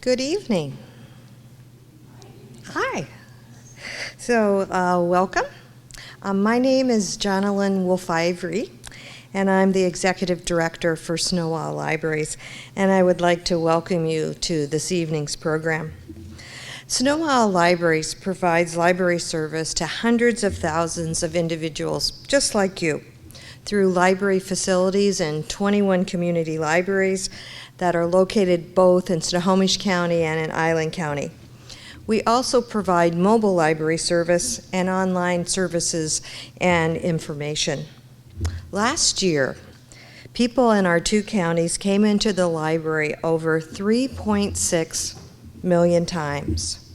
Good evening. Hi. So, welcome. My name is Jonalyn Woolf-Ivory, and I'm the Executive Director for Sno-Isle Libraries, and I would like to welcome you to this evening's program. Sno-Isle Libraries provides library service to hundreds of thousands of individuals just like you through library facilities in 21 community libraries that are located both in Snohomish County and in Island County. We also provide mobile library service and online services and information. Last year, people in our two counties came into the library over 3.6 million times,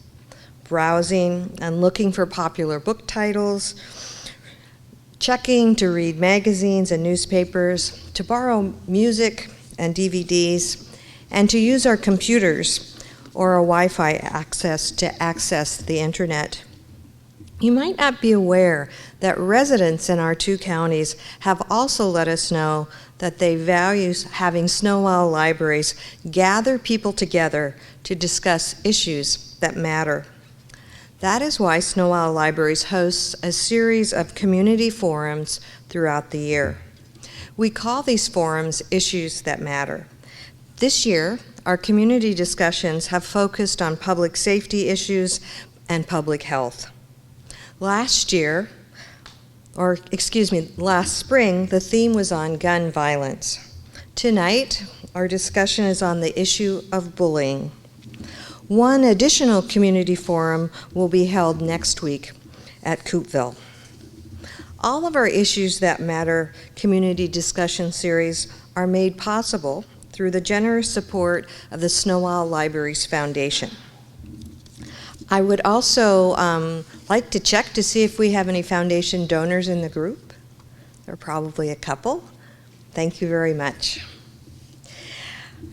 browsing and looking for popular book titles, checking to read magazines and newspapers, to borrow music and DVDs, and to use our computers or a Wi-Fi access to access the internet. You might not be aware that residents in our two counties have also let us know that they value having Sno-Isle libraries gather people together to discuss issues that matter. That is why Sno-Isle Libraries hosts a series of community forums throughout the year. We call these forums Issues That Matter. This year, our community discussions have focused on public safety issues and public health. Last spring, the theme was on gun violence. Tonight, our discussion is on the issue of bullying. One additional community forum will be held next week at Coopville. All of our Issues That Matter community discussion series are made possible through the generous support of the Sno-Isle Libraries Foundation. I would also like to check to see if we have any foundation donors in the group. There are probably a couple. Thank you very much.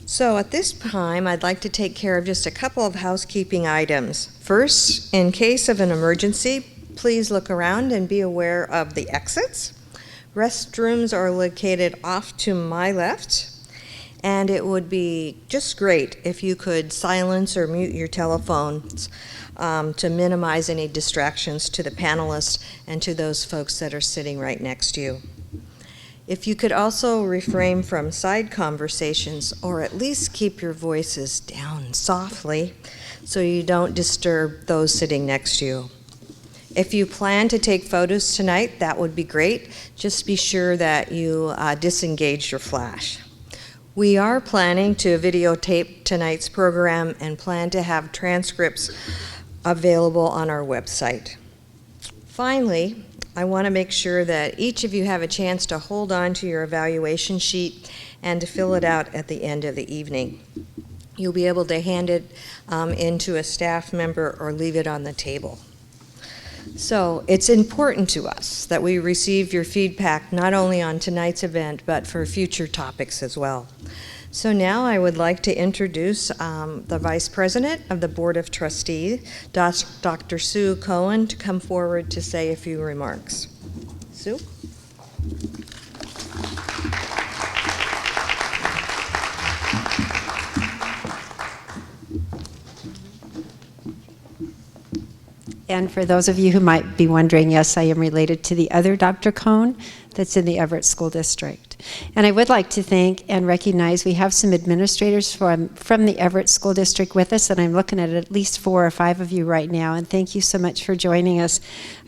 So at this time, I'd like to take care of just a couple of housekeeping items. First, in case of an emergency, please look around and be aware of the exits. Restrooms are located off to my left, and it would be just great if you could silence or mute your telephones to minimize any distractions to the panelists and to those folks that are sitting right next to you. If you could also refrain from side conversations, or at least keep your voices down softly so you don't disturb those sitting next to you. If you plan to take photos tonight, that would be great. Just be sure that you disengage your flash. We are planning to videotape tonight's program and plan to have transcripts available on our website. Finally, I want to make sure that each of you have a chance to hold on to your evaluation sheet and to fill it out at the end of the evening. You'll be able to hand it into a staff member or leave it on the table. So it's important to us that we receive your feedback not only on tonight's event, but for future topics as well. So now I would like to introduce the Vice President of the Board of Trustees, Dr. Sue Cohn, to come forward to say a few remarks. Sue? And for those of you who might be wondering, yes, I am related to the other Dr. Cohn that's in the Everett School District. And I would like to thank and recognize we have some administrators from the Everett School District with us, and I'm looking at least 4 or 5 of you right now, and thank you so much for joining us.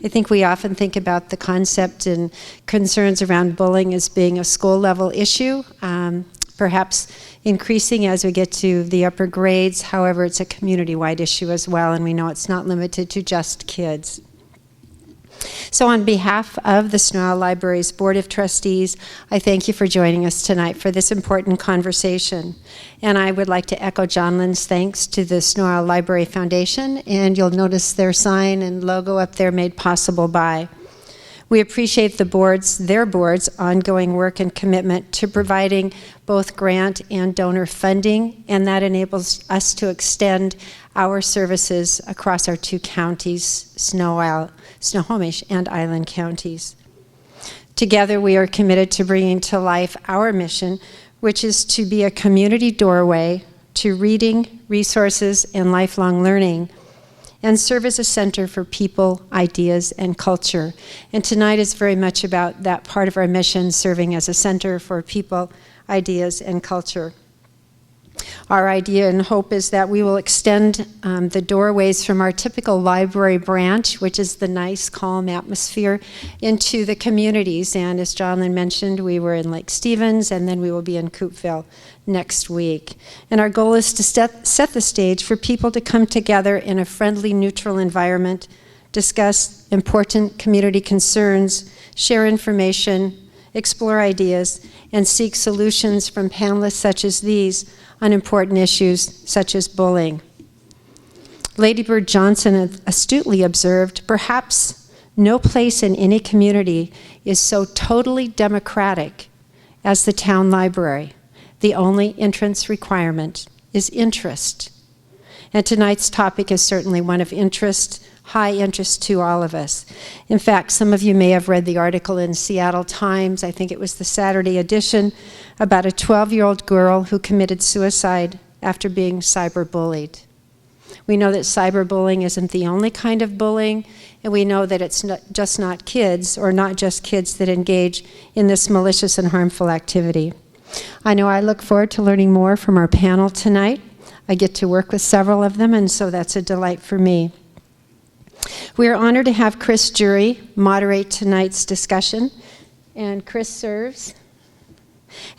I think we often think about the concept and concerns around bullying as being a school-level issue, perhaps increasing as we get to the upper grades. However, it's a community-wide issue as well, and we know it's not limited to just kids. So on behalf of the Sno-Isle Libraries Board of Trustees, I thank you for joining us tonight for this important conversation. And I would like to echo Jonalyn's thanks to the Sno-Isle Library Foundation, and you'll notice their sign and logo up there made possible by. We appreciate their board's ongoing work and commitment to providing both grant and donor funding, and that enables us to extend our services across our two counties, Sno-Isle, Snohomish, and Island counties. Together, we are committed to bringing to life our mission, which is to be a community doorway to reading, resources, and lifelong learning, and serve as a center for people, ideas, and culture. And tonight is very much about that part of our mission, serving as a center for people, ideas, and culture. Our idea and hope is that we will extend the doorways from our typical library branch, which is the nice, calm atmosphere, into the communities. And as Jonalyn mentioned, we were in Lake Stevens, and then we will be in Coopville next week. And our goal is to set the stage for people to come together in a friendly, neutral environment, discuss important community concerns, share information, explore ideas, and seek solutions from panelists such as these on important issues such as bullying. Lady Bird Johnson astutely observed, perhaps no place in any community is so totally democratic as the town library. The only entrance requirement is interest. And tonight's topic is certainly one of interest, high interest to all of us. In fact, some of you may have read the article in Seattle Times, I think it was the Saturday edition, about a 12-year-old girl who committed suicide after being cyberbullied. We know that cyberbullying isn't the only kind of bullying, and we know that it's not just kids that engage in this malicious and harmful activity. I know I look forward to learning more from our panel tonight. I get to work with several of them, and so that's a delight for me. We are honored to have Chris Jury moderate tonight's discussion, and Chris serves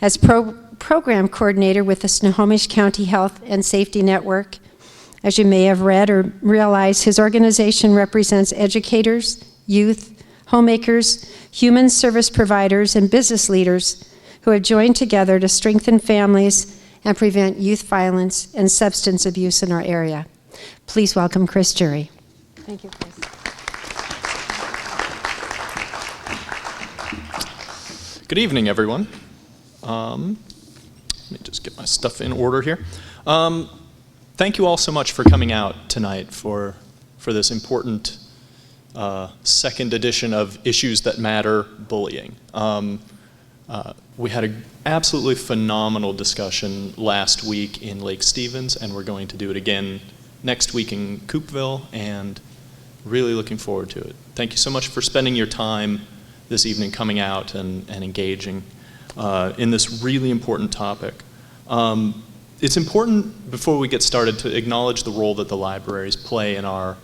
as program coordinator with the Snohomish County Health and Safety Network. As you may have read or realized, his organization represents educators, youth, homemakers, human service providers, and business leaders who have joined together to strengthen families and prevent youth violence and substance abuse in our area. Please welcome Chris Jury. Thank you, Chris. Good evening, everyone. Let me just get my stuff in order here. Thank you all so much for coming out tonight for this important second edition of Issues That Matter, Bullying. We had an absolutely phenomenal discussion last week in Lake Stevens, and we're going to do it again next week in Coopville, and really looking forward to it. Thank you so much for spending your time this evening coming out and engaging in this really important topic. It's important, before we get started, to acknowledge the role that the libraries play in our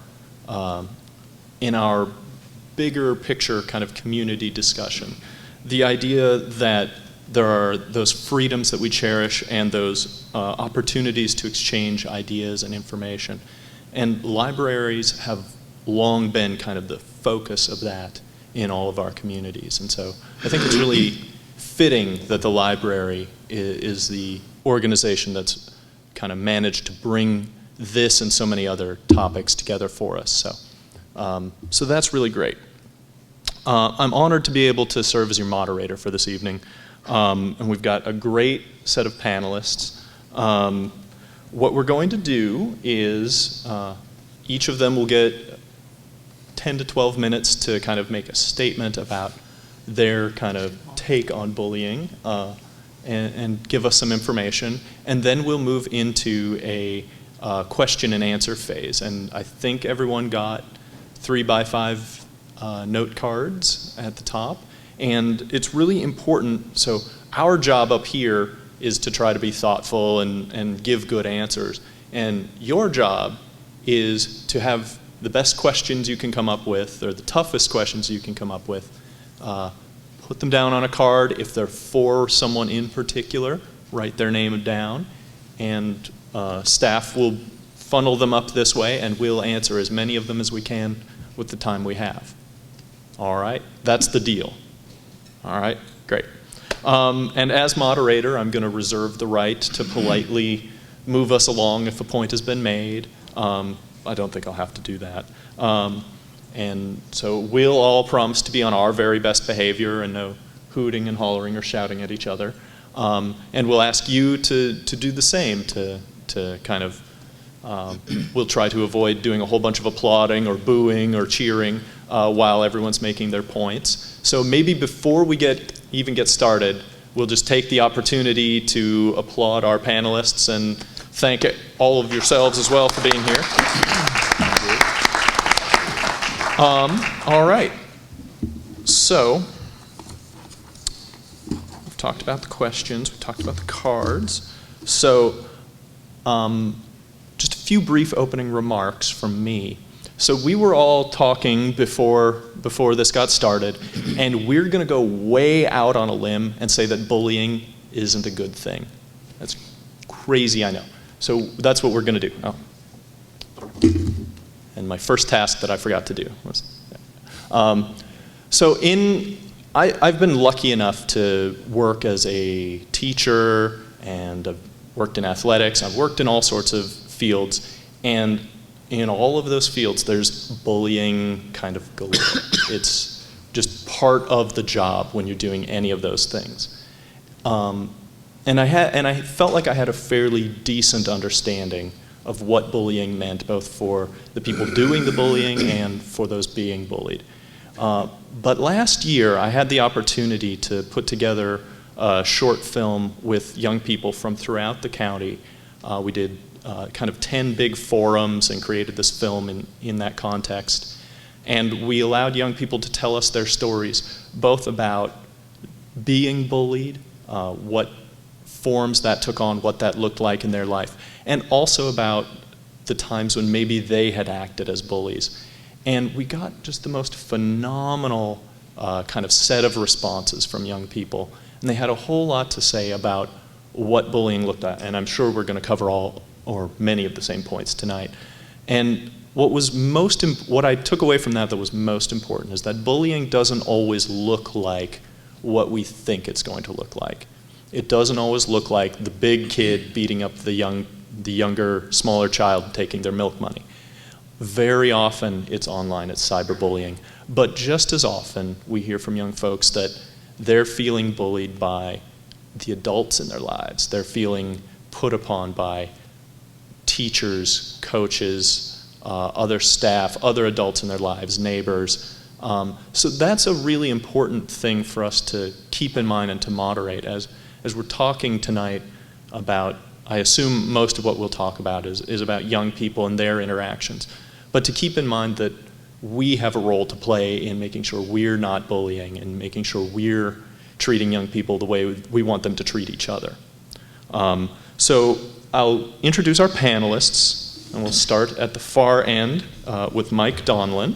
bigger picture kind of community discussion. The idea that there are those freedoms that we cherish and those opportunities to exchange ideas and information. And libraries have long been kind of the focus of that in all of our communities. And so I think it's really fitting that the library is the organization that's kind of managed to bring this and so many other topics together for us. So that's really great. I'm honored to be able to serve as your moderator for this evening. And we've got a great set of panelists. What we're going to do is each of them will get 10 to 12 minutes to kind of make a statement about their kind of take on bullying and give us some information. And then we'll move into a question and answer phase. And I think everyone got 3x5 note cards at the top. And it's really important, so our job up here is to try to be thoughtful and give good answers. And your job is to have the best questions you can come up with, or the toughest questions you can come up with. Put them down on a card. If they're for someone in particular, write their name down. And staff will funnel them up this way, and we'll answer as many of them as we can with the time we have. All right, that's the deal. All right, great. And as moderator, I'm going to reserve the right to politely move us along if a point has been made. I don't think I'll have to do that. And so we'll all promise to be on our very best behavior and no hooting and hollering or shouting at each other. And we'll ask you to do the same, to kind of, we'll try to avoid doing a whole bunch of applauding or booing or cheering while everyone's making their points. So maybe before we even get started, we'll just take the opportunity to applaud our panelists and thank all of yourselves as well for being here. All right. So, we've talked about the questions, we've talked about the cards. So, just a few brief opening remarks from me. So we were all talking before this got started, and we're going to go way out on a limb and say that bullying isn't a good thing. That's crazy, I know. So that's what we're going to do. Oh. And my first task that I forgot to do was, I've been lucky enough to work as a teacher, and I've worked in athletics, I've worked in all sorts of fields, and in all of those fields, there's bullying kind of galore. It's just part of the job when you're doing any of those things. And I felt like I had a fairly decent understanding of what bullying meant, both for the people doing the bullying and for those being bullied. But last year, I had the opportunity to put together a short film with young people from throughout the county. We did kind of 10 big forums and created this film in that context. And we allowed young people to tell us their stories, both about being bullied, what forms that took on, what that looked like in their life, and also about the times when maybe they had acted as bullies. And we got just the most phenomenal kind of set of responses from young people. And they had a whole lot to say about what bullying looked like. And I'm sure we're going to cover all or many of the same points tonight. And what I took away from that was most important is that bullying doesn't always look like what we think it's going to look like. It doesn't always look like the big kid beating up the younger, smaller child taking their milk money. Very often it's online, it's cyberbullying. But just as often we hear from young folks that they're feeling bullied by the adults in their lives. They're feeling put upon by teachers, coaches, other staff, other adults in their lives, neighbors. So that's a really important thing for us to keep in mind and to moderate as we're talking tonight about, I assume most of what we'll talk about is about young people and their interactions. But to keep in mind that we have a role to play in making sure we're not bullying and making sure we're treating young people the way we want them to treat each other. So I'll introduce our panelists, and we'll start at the far end with Mike Donlin.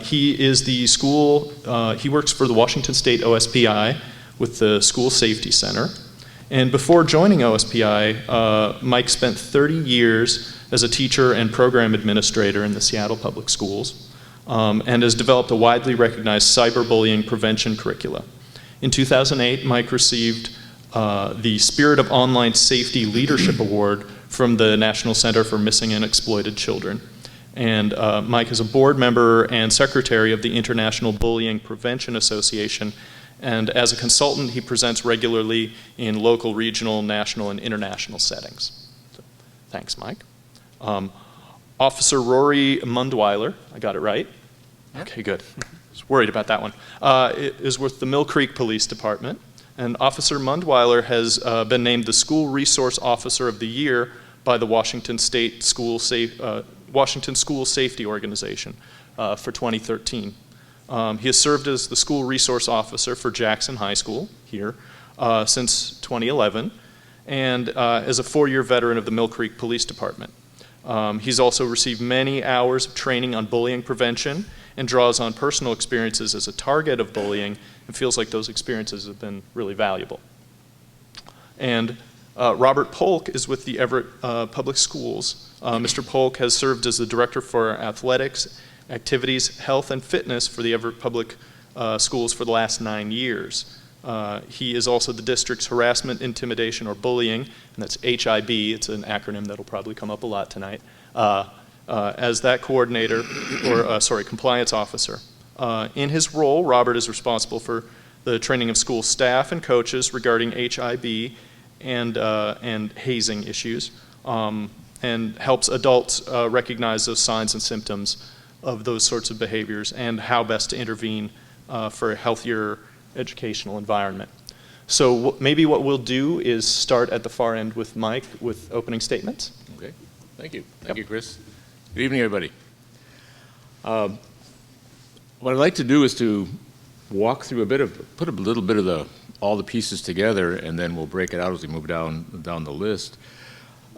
He is the he works for the Washington State OSPI with the School Safety Center. And before joining OSPI, Mike spent 30 years as a teacher and program administrator in the Seattle Public Schools, and has developed a widely recognized cyberbullying prevention curricula. In 2008, Mike received the Spirit of Online Safety Leadership Award from the National Center for Missing and Exploited Children. And Mike is a board member and secretary of the International Bullying Prevention Association. And as a consultant, he presents regularly in local, regional, national, and international settings. So, thanks, Mike. Officer Rory Mundwiler, I got it right? Yep. Okay, good. I was worried about that one. Is with the Mill Creek Police Department. And Officer Mundwiler has been named the School Resource Officer of the Year by the Washington School Safety Organization for 2013. He has served as the School Resource Officer for Jackson High School here since 2011, and is a 4-year veteran of the Mill Creek Police Department. He's also received many hours of training on bullying prevention and draws on personal experiences as a target of bullying and feels like those experiences have been really valuable. And Robert Polk is with the Everett Public Schools. Mr. Polk has served as the Director for Athletics, Activities, Health, and Fitness for the Everett Public Schools for the last 9 years. He is also the district's harassment, intimidation, or bullying, and that's HIB. It's an acronym that'll probably come up a lot tonight. As that coordinator, or compliance officer. In his role, Robert is responsible for the training of school staff and coaches regarding HIB and hazing issues, and helps adults recognize those signs and symptoms of those sorts of behaviors and how best to intervene for a healthier educational environment. So maybe what we'll do is start at the far end with Mike with opening statements. Okay, thank you. Thank you, Chris. Good evening, everybody. What I'd like to do is to walk through put a little bit of all the pieces together, and then we'll break it out as we move down the list.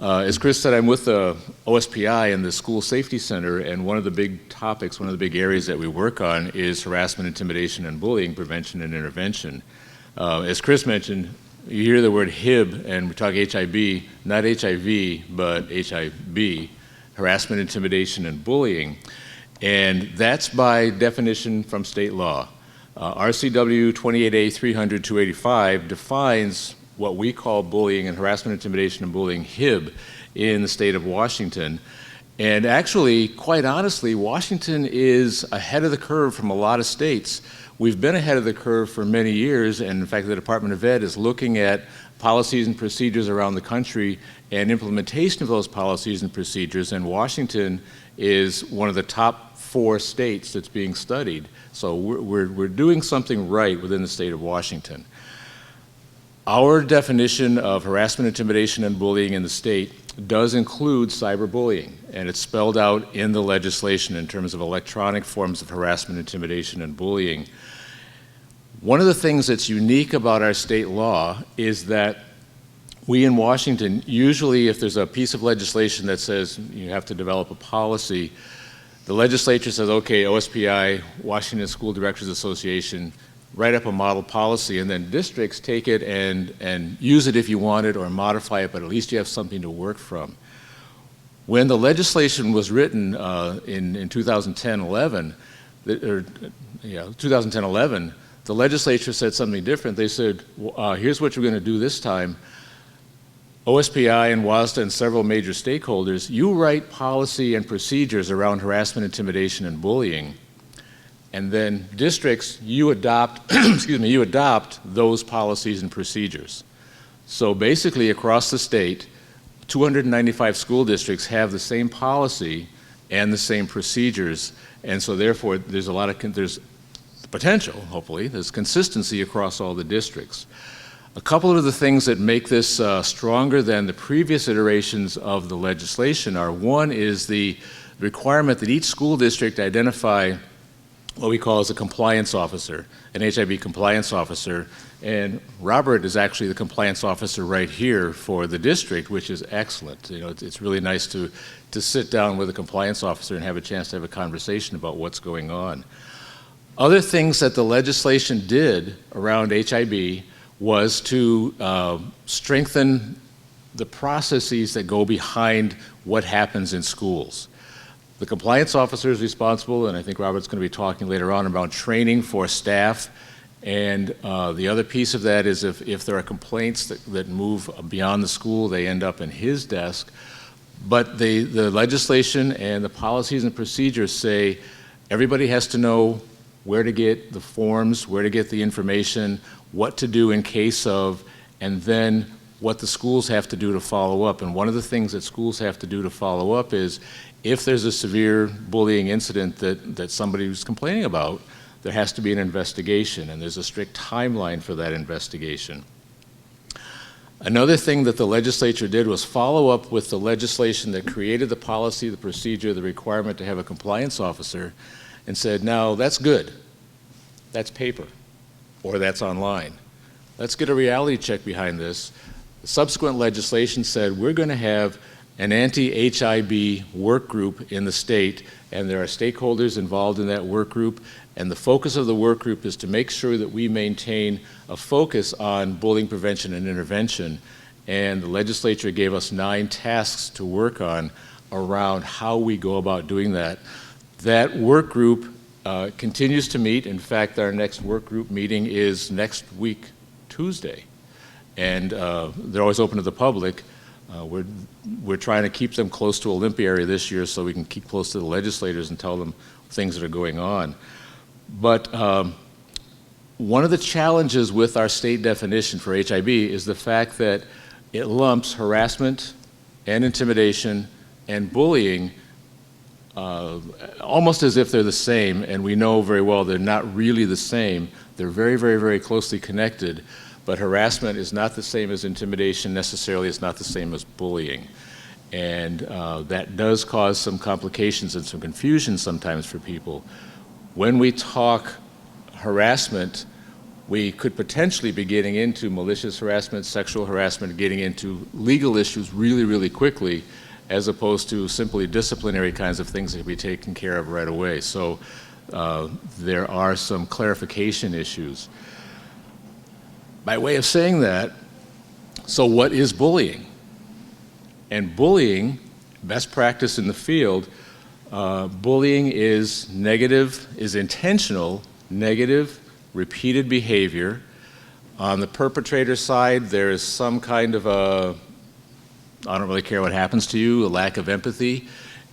As Chris said, I'm with the OSPI and the School Safety Center, and one of the big topics, one of the big areas that we work on is harassment, intimidation, and bullying prevention and intervention. As Chris mentioned, you hear the word HIB, and we talk HIB, not HIV, but HIB, harassment, intimidation, and bullying. And that's by definition from state law. RCW 28A 300-285 defines what we call bullying and harassment, intimidation, and bullying, HIB, in the state of Washington. And actually, quite honestly, Washington is ahead of the curve from a lot of states. We've been ahead of the curve for many years, and in fact, the Department of Ed is looking at policies and procedures around the country and implementation of those policies and procedures, and Washington is one of the top 4 states that's being studied. So we're doing something right within the state of Washington. Our definition of harassment, intimidation, and bullying in the state does include cyberbullying, and it's spelled out in the legislation in terms of electronic forms of harassment, intimidation, and bullying. One of the things that's unique about our state law is that we in Washington, usually if there's a piece of legislation that says you have to develop a policy, the legislature says, okay, OSPI, Washington School Directors Association, write up a model policy, and then districts take it and use it if you want it or modify it, but at least you have something to work from. When the legislation was written in 2010-11, the legislature said something different. They said, here's what you're going to do this time. OSPI and WASDA and several major stakeholders, you write policy and procedures around harassment, intimidation, and bullying, and then districts, you adopt, you adopt those policies and procedures. So basically across the state, 295 school districts have the same policy and the same procedures, and so therefore there's there's potential, hopefully, there's consistency across all the districts. A couple of the things that make this stronger than the previous iterations of the legislation are, one is the requirement that each school district identify what we call as a compliance officer, an HIB compliance officer, and Robert is actually the compliance officer right here for the district, which is excellent. You know, it's really nice to sit down with a compliance officer and have a chance to have a conversation about what's going on. Other things that the legislation did around HIB was to strengthen the processes that go behind what happens in schools. The compliance officer is responsible, and I think Robert's going to be talking later on about training for staff, and the other piece of that is if there are complaints that move beyond the school, they end up in his desk. But the legislation and the policies and procedures say everybody has to know where to get the forms, where to get the information, what to do in case of, and then what the schools have to do to follow up. And one of the things that schools have to do to follow up is if there's a severe bullying incident that somebody was complaining about, there has to be an investigation, and there's a strict timeline for that investigation. Another thing that the legislature did was follow up with the legislation that created the policy, the procedure, the requirement to have a compliance officer, and said, now that's good, that's paper, or that's online. Let's get a reality check behind this. The subsequent legislation said we're going to have an anti-HIB work group in the state, and there are stakeholders involved in that work group, and the focus of the work group is to make sure that we maintain a focus on bullying prevention and intervention, and the legislature gave us 9 tasks to work on around how we go about doing that. That work group continues to meet. In fact, our next work group meeting is next week, Tuesday, and they're always open to the public. We're trying to keep them close to Olympia area this year so we can keep close to the legislators and tell them things that are going on. But one of the challenges with our state definition for HIB is the fact that it lumps harassment and intimidation and bullying almost as if they're the same, and we know very well they're not really the same. They're very, very, very closely connected. but harassment is not the same as intimidation necessarily. It's not the same as bullying. And that does cause some complications and some confusion sometimes for people. When we talk harassment, we could potentially be getting into malicious harassment, sexual harassment, getting into legal issues really, really quickly, as opposed to simply disciplinary kinds of things that can be taken care of right away. So there are some clarification issues. By way of saying that, so what is bullying? And bullying, best practice in the field, bullying is negative, is intentional, negative, repeated behavior. On the perpetrator side, there is some kind of a, I don't really care what happens to you, a lack of empathy.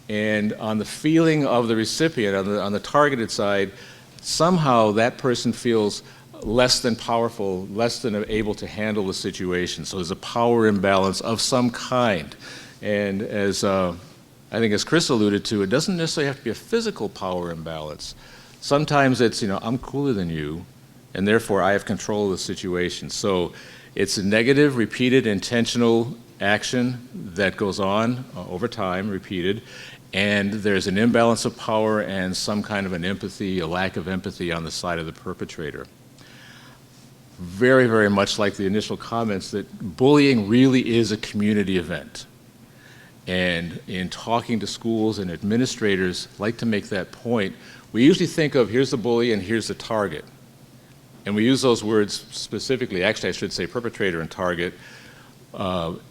And on the feeling of the recipient, on the targeted side, somehow that person feels less than powerful, less than able to handle the situation. So there's a power imbalance of some kind. And as I think as Chris alluded to, it doesn't necessarily have to be a physical power imbalance. Sometimes it's, I'm cooler than you, and therefore I have control of the situation. So it's a negative, repeated, intentional action that goes on over time, repeated, and there's an imbalance of power and some kind of an empathy, a lack of empathy on the side of the perpetrator. Very, very much like the initial comments, that bullying really is a community event. And in talking to schools and administrators, like to make that point, we usually think of here's the bully and here's the target. And we use those words specifically, actually I should say perpetrator and target.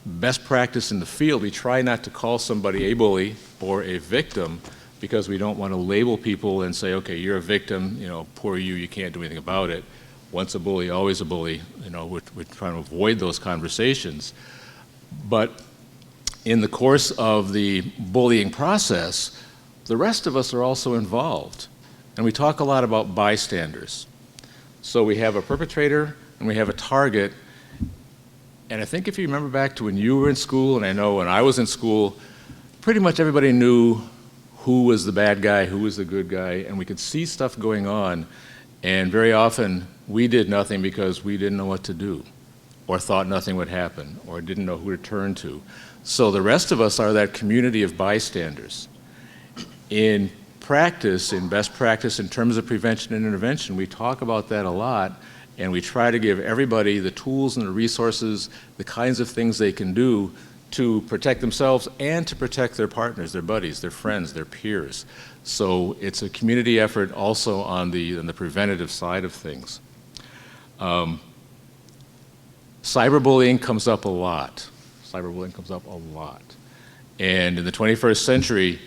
Best practice in the field, we try not to call somebody a bully or a victim because we don't want to label people and say, okay, you're a victim, poor you can't do anything about it. Once a bully, always a bully. We're trying to avoid those conversations. But in the course of the bullying process, the rest of us are also involved. And we talk a lot about bystanders. So we have a perpetrator and we have a target. And I think if you remember back to when you were in school, and I know when I was in school, pretty much everybody knew who was the bad guy, who was the good guy, and we could see stuff going on. And very often we did nothing because we didn't know what to do, or thought nothing would happen, or didn't know who to turn to. So the rest of us are that community of bystanders. In practice, in best practice in terms of prevention and intervention, we talk about that a lot, and we try to give everybody the tools and the resources, the kinds of things they can do to protect themselves and to protect their partners, their buddies, their friends, their peers. So it's a community effort also on the preventative side of things. Cyberbullying comes up a lot. Cyberbullying comes up a lot. And in the 21st century,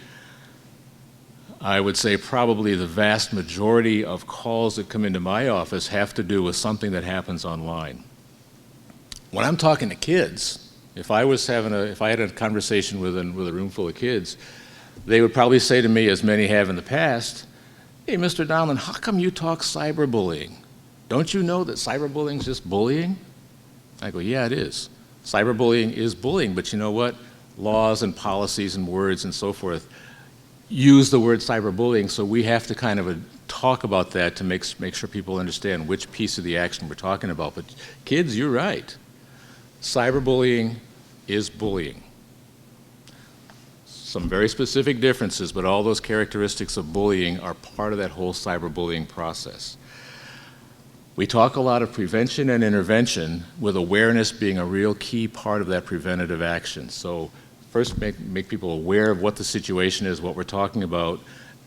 I would say probably the vast majority of calls that come into my office have to do with something that happens online. When I'm talking to kids, if I had a conversation with a room full of kids, they would probably say to me, as many have in the past, hey, Mr. Donlin, how come you talk cyberbullying? Don't you know that cyberbullying is just bullying? I go, yeah, it is. Cyberbullying is bullying, but you know what? Laws and policies and words and so forth use the word cyberbullying, so we have to kind of talk about that to make sure people understand which piece of the action we're talking about. But kids, you're right. Cyberbullying is bullying. Some very specific differences, but all those characteristics of bullying are part of that whole cyberbullying process. We talk a lot of prevention and intervention, with awareness being a real key part of that preventative action. So first make people aware of what the situation is, what we're talking about,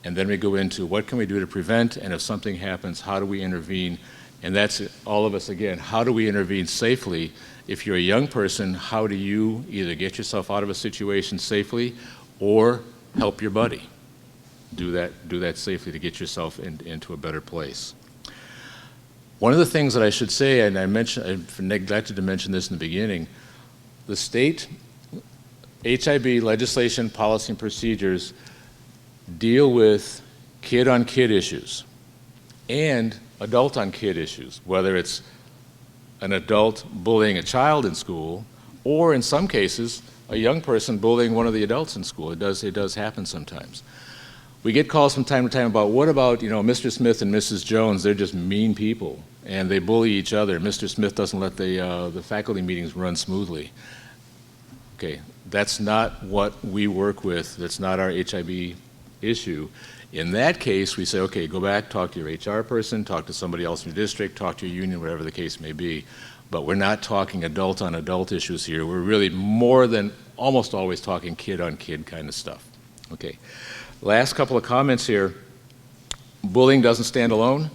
and then we go into what can we do to prevent, and if something happens, how do we intervene? And that's all of us again, how do we intervene safely? If you're a young person, how do you either get yourself out of a situation safely or help your buddy do that safely to get yourself into a better place? One of the things that I should say, and I neglected to mention this in the beginning, the state HIB legislation, policy, and procedures deal with kid-on-kid issues and adult-on-kid issues, whether it's an adult bullying a child in school, or in some cases, a young person bullying one of the adults in school. It does happen sometimes. We get calls from time to time about, what about, Mr. Smith and Mrs. Jones, they're just mean people. and they bully each other. Mr. Smith doesn't let the faculty meetings run smoothly. Okay, that's not what we work with. That's not our HIB issue. In that case, we say, okay, go back, talk to your HR person, talk to somebody else in your district, talk to your union, whatever the case may be. But we're not talking adult on adult issues here. We're really more than almost always talking kid on kid kind of stuff. Okay, last couple of comments here. Bullying doesn't stand alone.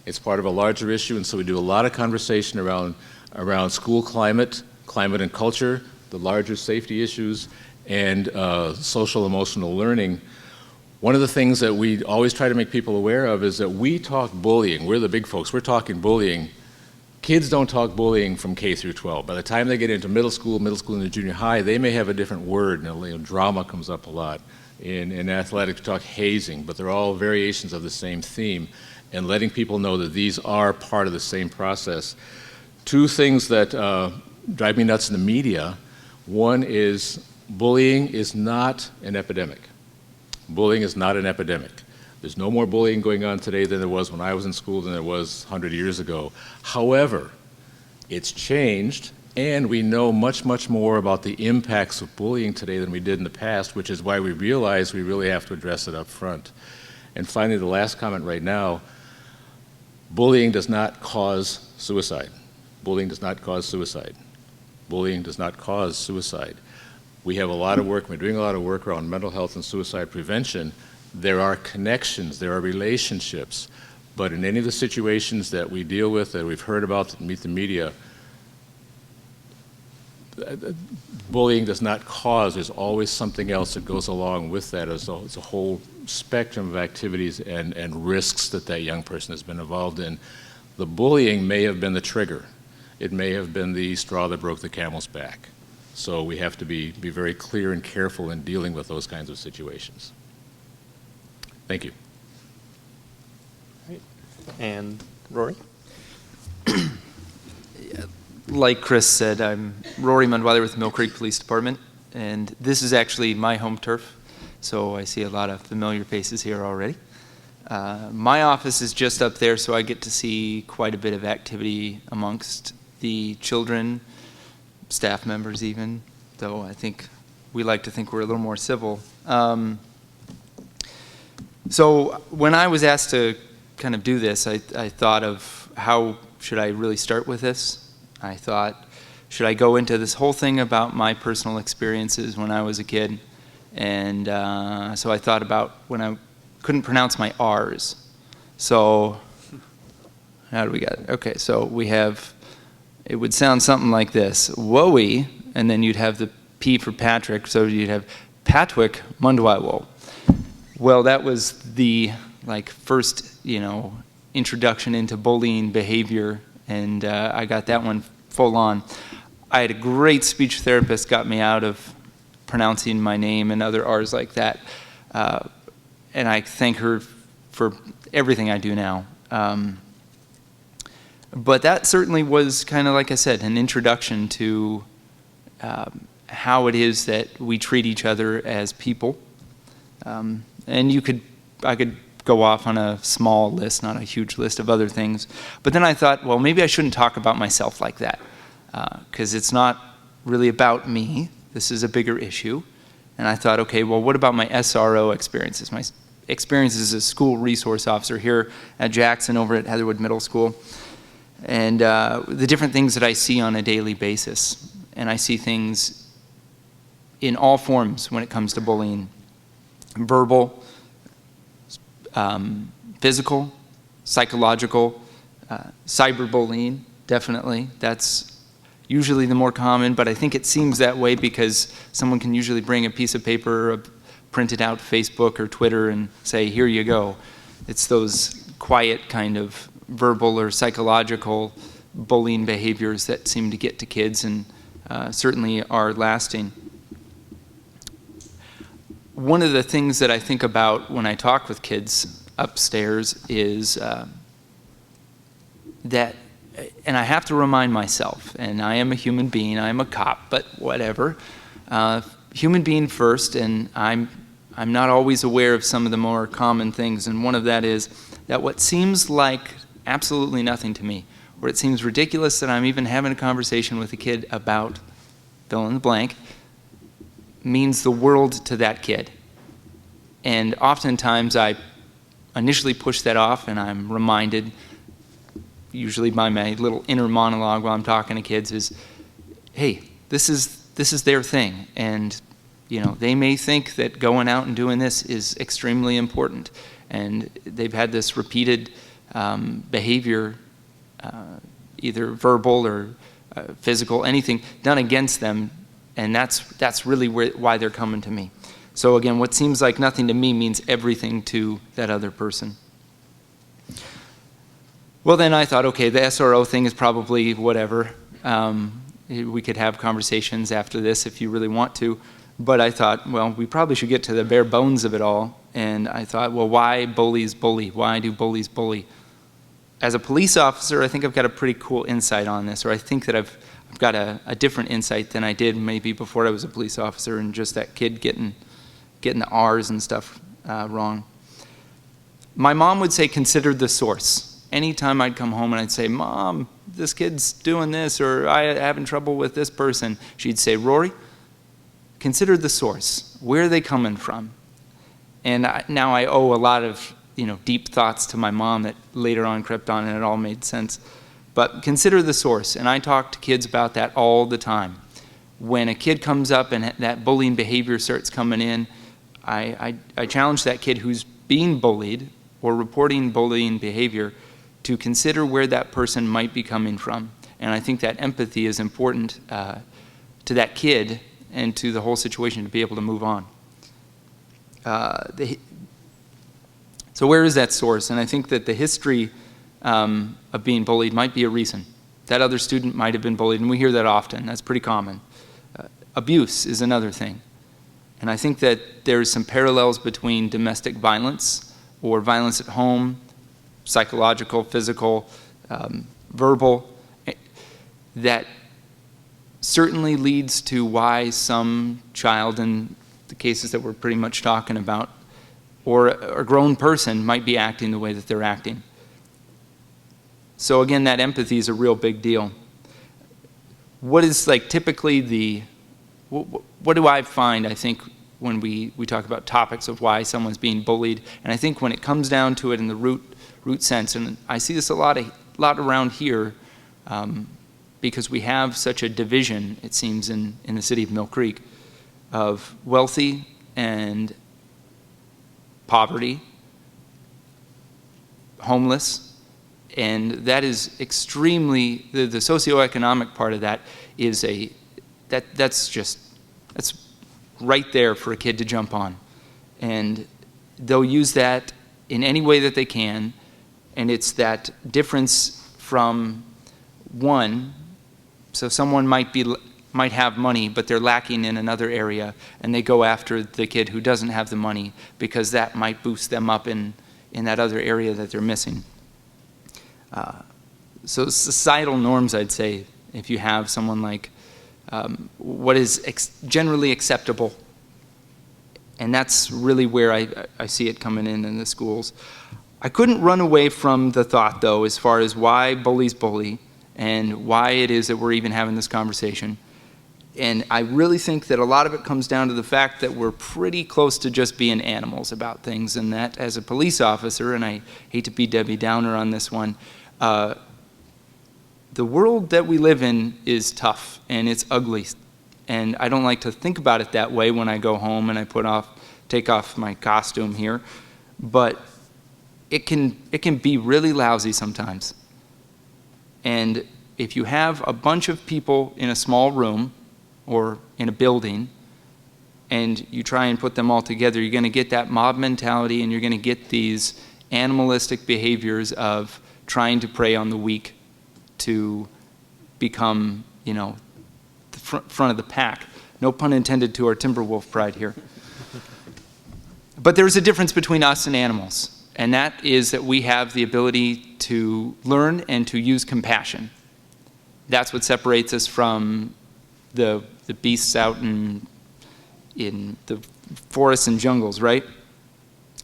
It's part of a larger issue, and so we do a lot of conversation around school climate and culture, the larger safety issues, and social emotional learning. One of the things that we always try to make people aware of is that we talk bullying. We're the big folks. We're talking bullying. Kids don't talk bullying from K through 12. By the time they get into middle school and junior high, they may have a different word. And, drama comes up a lot. In athletics, we talk hazing, but they're all variations of the same theme. And letting people know that these are part of the same process. Two things that drive me nuts in the media. One is bullying is not an epidemic. Bullying is not an epidemic. There's no more bullying going on today than there was when I was in school than there was 100 years ago. However, it's changed, and we know much, much more about the impacts of bullying today than we did in the past, which is why we realize we really have to address it up front. And finally, the last comment right now, bullying does not cause suicide. Bullying does not cause suicide. Bullying does not cause suicide. We have a lot of work, we're doing a lot of work around mental health and suicide prevention. There are connections, there are relationships, but in any of the situations that we deal with, that we've heard about, that meet the media, bullying does not cause, there's always something else that goes along with that. It's a whole spectrum of activities and risks that young person has been involved in. The bullying may have been the trigger. It may have been the straw that broke the camel's back. So we have to be very clear and careful in dealing with those kinds of situations. Thank you. Right. And Rory? Like Chris said, I'm Rory Mundwiler with the Mill Creek Police Department, and this is actually my home turf, so I see a lot of familiar faces here already. My office is just up there, so I get to see quite a bit of activity amongst the children, staff members even, though I think we like to think we're a little more civil. So when I was asked to kind of do this, I thought of how should I really start with this? I thought, should I go into this whole thing about my personal experiences when I was a kid? And so I thought about when I couldn't pronounce my R's. So how do we get it? Okay, so we have, it would sound something like this, Woey, and then you'd have the P for Patrick, so you'd have Patwick Mundwiler. Well, that was the first, introduction into bullying behavior, and I got that one full on. I had a great speech therapist got me out of pronouncing my name and other R's like that, and I thank her for everything I do now. But that certainly was kind of, like I said, an introduction to how it is that we treat each other as people. And I could go off on a small list, not a huge list of other things. But then I thought, well, maybe I shouldn't talk about myself like that, because it's not really about me. This is a bigger issue. And I thought, okay, well, what about my SRO experiences? My experiences as a school resource officer here at Jackson over at Heatherwood Middle School. And the different things that I see on a daily basis. And I see things in all forms when it comes to bullying. Verbal, physical, psychological, cyberbullying, definitely. That's usually the more common, but I think it seems that way because someone can usually bring a piece of paper, print it out Facebook or Twitter and say, here you go. It's those quiet kind of verbal or psychological bullying behaviors that seem to get to kids and certainly are lasting. One of the things that I think about when I talk with kids upstairs is that, and I have to remind myself, and I am a human being, I am a cop, but whatever. Human being first, and I'm not always aware of some of the more common things, and one of that is that what seems like absolutely nothing to me, where it seems ridiculous that I'm even having a conversation with a kid about fill in the blank, means the world to that kid. And oftentimes I initially push that off, and I'm reminded, usually by my little inner monologue while I'm talking to kids, is, hey, this is their thing, and they may think that going out and doing this is extremely important, and they've had this repeated behavior, either verbal or physical, anything done against them, and that's really why they're coming to me. So again, what seems like nothing to me means everything to that other person. Well, then I thought, okay, the SRO thing is probably whatever. We could have conversations after this if you really want to. But I thought, well, we probably should get to the bare bones of it all. And I thought, well, why bullies bully? Why do bullies bully? As a police officer, I think I've got a pretty cool insight on this, or I think that I've got a different insight than I did maybe before I was a police officer, and just that kid getting the R's and stuff wrong. My mom would say, consider the source. Anytime I'd come home and I'd say, Mom, this kid's doing this, or I'm having trouble with this person, she'd say, Rory, consider the source. Where are they coming from? And now I owe a lot of deep thoughts to my mom that later on crept on, and it all made sense. But consider the source, and I talk to kids about that all the time. When a kid comes up and that bullying behavior starts coming in, I challenge that kid who's being bullied or reporting bullying behavior to consider where that person might be coming from. And I think that empathy is important to that kid and to the whole situation to be able to move on. So where is that source? And I think that the history of being bullied might be a reason. That other student might have been bullied, and we hear that often. That's pretty common. Abuse is another thing. And I think that there's some parallels between domestic violence or violence at home, psychological, physical, verbal, that certainly leads to why some child, in the cases that we're pretty much talking about, or a grown person might be acting the way that they're acting. So again, that empathy is a real big deal. What is typically what do I find, I think, when we talk about topics of why someone's being bullied? And I think when it comes down to it in the root sense, and I see this a lot around here, because we have such a division, it seems, in the city of Mill Creek, of wealthy and poverty, homeless, and that is extremely, the socioeconomic part of that is that's right there for a kid to jump on. And they'll use that in any way that they can, and it's that difference from one, so someone might have money, but they're lacking in another area, and they go after the kid who doesn't have the money because that might boost them up in that other area that they're missing. So societal norms, I'd say, if you have someone like what is generally acceptable, and that's really where I see it coming in the schools. I couldn't run away from the thought, though, as far as why bullies bully and why it is that we're even having this conversation. And I really think that a lot of it comes down to the fact that we're pretty close to just being animals about things, and that as a police officer, and I hate to be Debbie Downer on this one, the world that we live in is tough and it's ugly. And I don't like to think about it that way when I go home and I take off my costume here. But it can be really lousy sometimes. And if you have a bunch of people in a small room or in a building and you try and put them all together, you're going to get that mob mentality, and you're going to get these animalistic behaviors of trying to prey on the weak to become, the front of the pack. No pun intended to our Timberwolf pride here. But there's a difference between us and animals, and that is that we have the ability to learn and to use compassion. That's what separates us from the beasts out in the forests and jungles, right?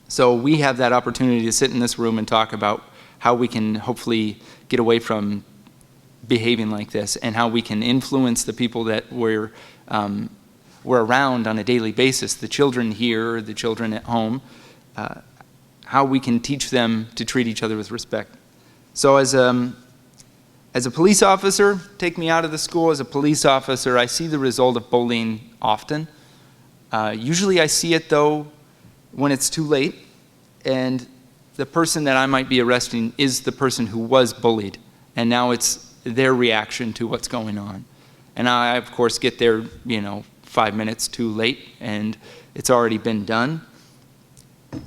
So we have that opportunity to sit in this room and talk about how we can hopefully get away from behaving like this, and how we can influence the people that we're around on a daily basis, the children here, the children at home, how we can teach them to treat each other with respect. So as a police officer, take me out of the school. As a police officer, I see the result of bullying often. Usually I see it, though, when it's too late, and the person that I might be arresting is the person who was bullied, and now it's their reaction to what's going on. And I, of course, get there, 5 minutes too late, and it's already been done.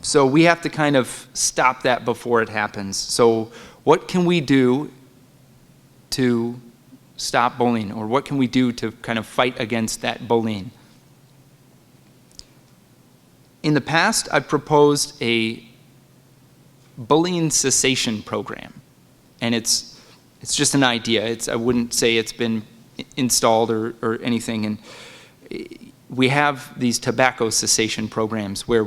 So we have to kind of stop that before it happens. So what can we do to stop bullying, or what can we do to kind of fight against that bullying? In the past, I've proposed a bullying cessation program, and it's just an idea. I wouldn't say it's been installed or anything. And we have these tobacco cessation programs where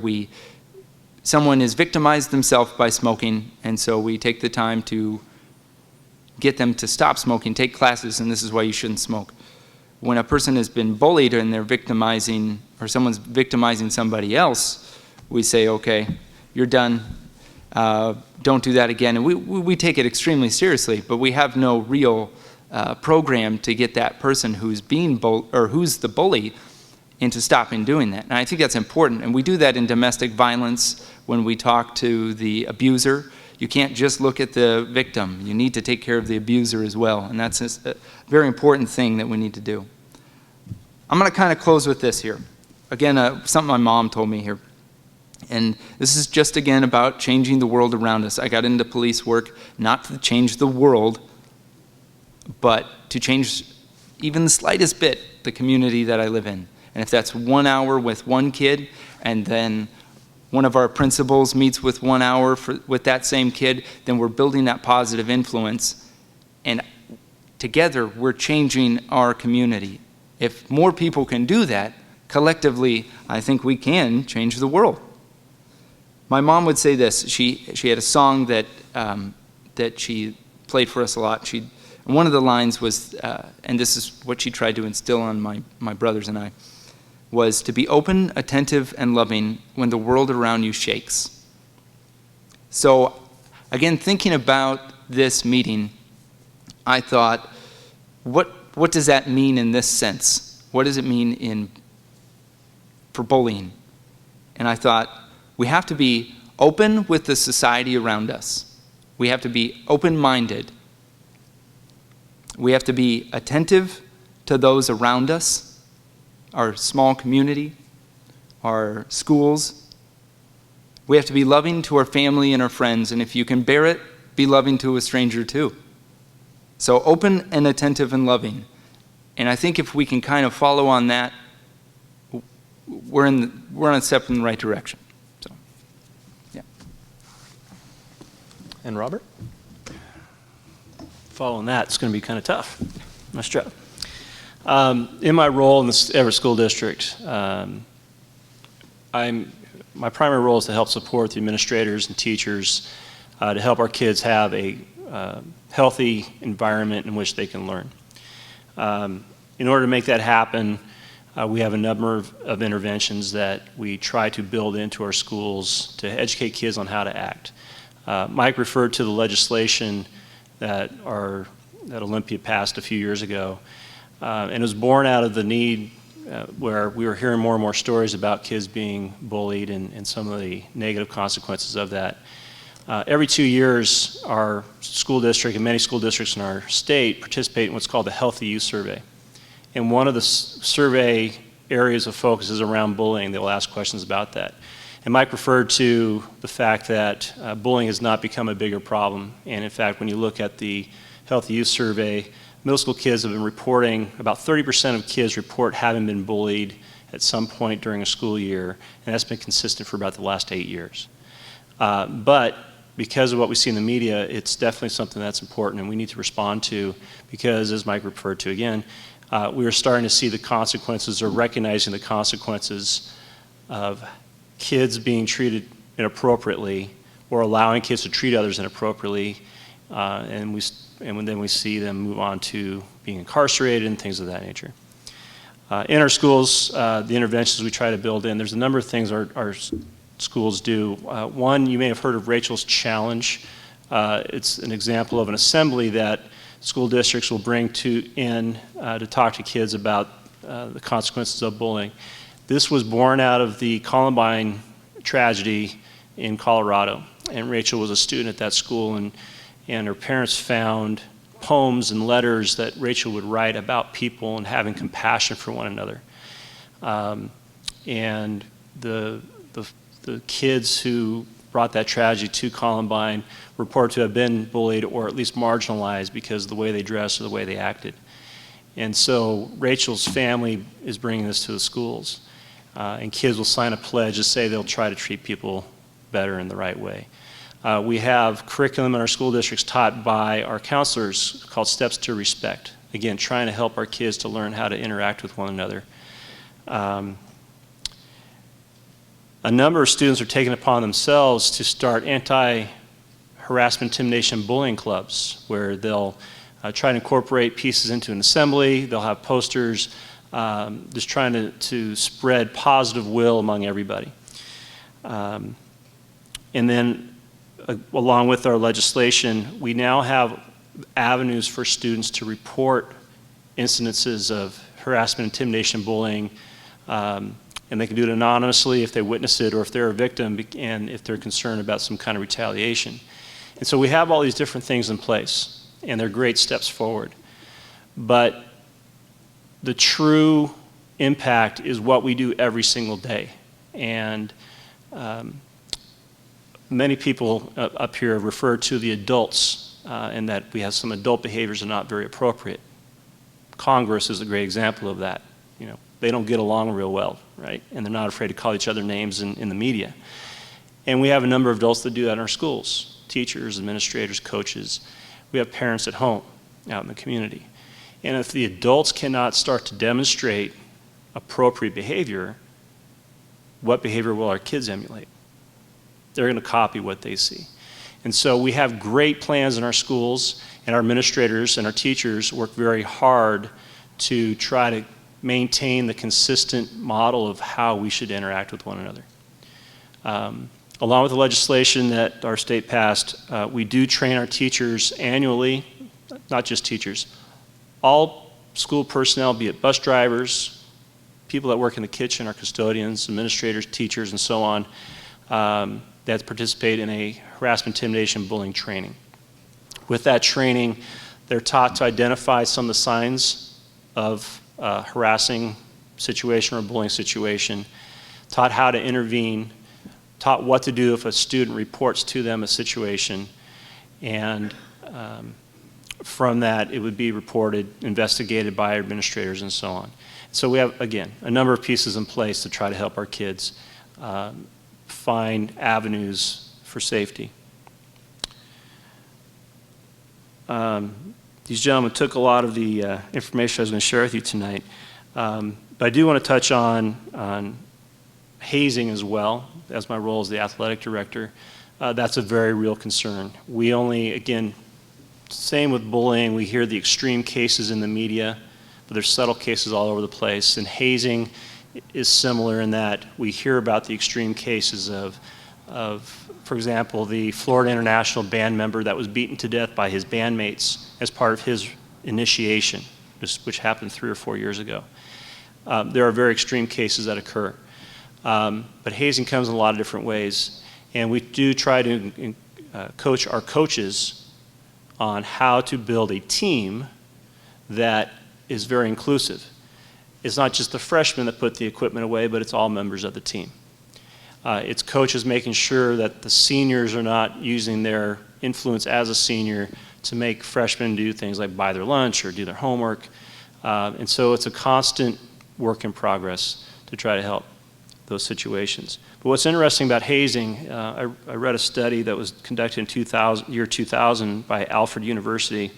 someone is victimized themselves by smoking, and so we take the time to get them to stop smoking, take classes, and this is why you shouldn't smoke. When a person has been bullied and they're victimizing, or someone's victimizing somebody else, we say, okay, you're done, don't do that again. And we take it extremely seriously, but we have no real program to get that person who's who's the bully into stopping doing that. And I think that's important. And we do that in domestic violence when we talk to the abuser. You can't just look at the victim. You need to take care of the abuser as well. And that's a very important thing that we need to do. I'm going to kind of close with this here. Again, something my mom told me here. And this is just, again, about changing the world around us. I got into police work not to change the world, but to change even the slightest bit the community that I live in. And if that's 1 hour with one kid, and then one of our principals meets with 1 hour with that same kid, then we're building that positive influence. And together, we're changing our community. If more people can do that, collectively, I think we can change the world. My mom would say this. She had a song that she played for us a lot. And one of the lines was, and this is what she tried to instill on my brothers and I, was to be open, attentive, and loving when the world around you shakes. So, again, thinking about this meeting, I thought, what does that mean in this sense? What does it mean for bullying? And I thought, we have to be open with the society around us. We have to be open-minded. We have to be attentive to those around us, our small community, our schools. We have to be loving to our family and our friends, and if you can bear it, be loving to a stranger too. So open and attentive and loving. And I think if we can kind of follow on that, we're on a step in the right direction. So, yeah. And Robert? Following that, it's going to be kind of tough. Nice job. In my role in the Everett School District, my primary role is to help support the administrators and teachers to help our kids have a healthy environment in which they can learn. In order to make that happen, we have a number of interventions that we try to build into our schools to educate kids on how to act. Mike referred to the legislation that Olympia passed a few years ago. And it was born out of the need where we were hearing more and more stories about kids being bullied and some of the negative consequences of that. Every 2 years, our school district and many school districts in our state participate in what's called the Healthy Youth Survey. And one of the survey areas of focus is around bullying. They'll ask questions about that. And Mike referred to the fact that bullying has not become a bigger problem. And in fact, when you look at the Healthy Youth Survey, middle school kids have been reporting, about 30% of kids report having been bullied at some point during a school year, and that's been consistent for about the last 8 years. But because of what we see in the media, it's definitely something that's important and we need to respond to because, as Mike referred to again, we are starting to see the consequences or recognizing the consequences of kids being treated inappropriately or allowing kids to treat others inappropriately, and and then we see them move on to being incarcerated and things of that nature. In our schools, the interventions we try to build in, there's a number of things our schools do. One, you may have heard of Rachel's Challenge. It's an example of an assembly that school districts will bring in to talk to kids about the consequences of bullying. This was born out of the Columbine tragedy in Colorado, and Rachel was a student at that school, and her parents found poems and letters that Rachel would write about people and having compassion for one another. And the kids who brought that tragedy to Columbine were reported to have been bullied or at least marginalized because of the way they dressed or the way they acted. And so Rachel's family is bringing this to the schools. And kids will sign a pledge to say they'll try to treat people better in the right way. We have curriculum in our school districts taught by our counselors called Steps to Respect. Again, trying to help our kids to learn how to interact with one another. A number of students are taking upon themselves to start anti-harassment, intimidation, bullying clubs, where they'll try to incorporate pieces into an assembly. They'll have posters, just trying to spread positive will among everybody. And then, along with our legislation, we now have avenues for students to report incidences of harassment, intimidation, bullying, and they can do it anonymously if they witness it or if they're a victim and if they're concerned about some kind of retaliation. And so we have all these different things in place, and they're great steps forward. But the true impact is what we do every single day. And many people up here refer to the adults and that we have some adult behaviors that are not very appropriate. Congress is a great example of that. You know, they don't get along real well, right? And they're not afraid to call each other names in the media. And we have a number of adults that do that in our schools: teachers, administrators, coaches. We have parents at home, out in the community. And if the adults cannot start to demonstrate appropriate behavior, what behavior will our kids emulate? They're going to copy what they see. And so we have great plans in our schools, and our administrators and our teachers work very hard to try to maintain the consistent model of how we should interact with one another. Along with the legislation that our state passed, we do train our teachers annually, not just teachers, all school personnel, be it bus drivers, people that work in the kitchen, our custodians, administrators, teachers, and so on, that participate in a harassment, intimidation, bullying training. With that training, they're taught to identify some of the signs of harassing situation or bullying situation, taught how to intervene, taught what to do if a student reports to them a situation, and from that it would be reported, investigated by our administrators, and so on. So we have, again, a number of pieces in place to try to help our kids find avenues for safety. These gentlemen took a lot of the information I was going to share with you tonight, but I do want to touch on hazing as well, as my role as the athletic director. That's a very real concern. We only, again, same with bullying, we hear the extreme cases in the media, but there's subtle cases all over the place, and hazing is similar in that we hear about the extreme cases of, for example, the Florida International band member that was beaten to death by his bandmates as part of his initiation, which happened 3 or 4 years ago. There are very extreme cases that occur. But hazing comes in a lot of different ways, and we do try to coach our coaches on how to build a team that is very inclusive. It's not just the freshmen that put the equipment away, but it's all members of the team. It's coaches making sure that the seniors are not using their influence as a senior to make freshmen do things like buy their lunch or do their homework. And so it's a constant work in progress to try to help those situations. But what's interesting about hazing, I read a study that was conducted in year 2000 by Alfred University,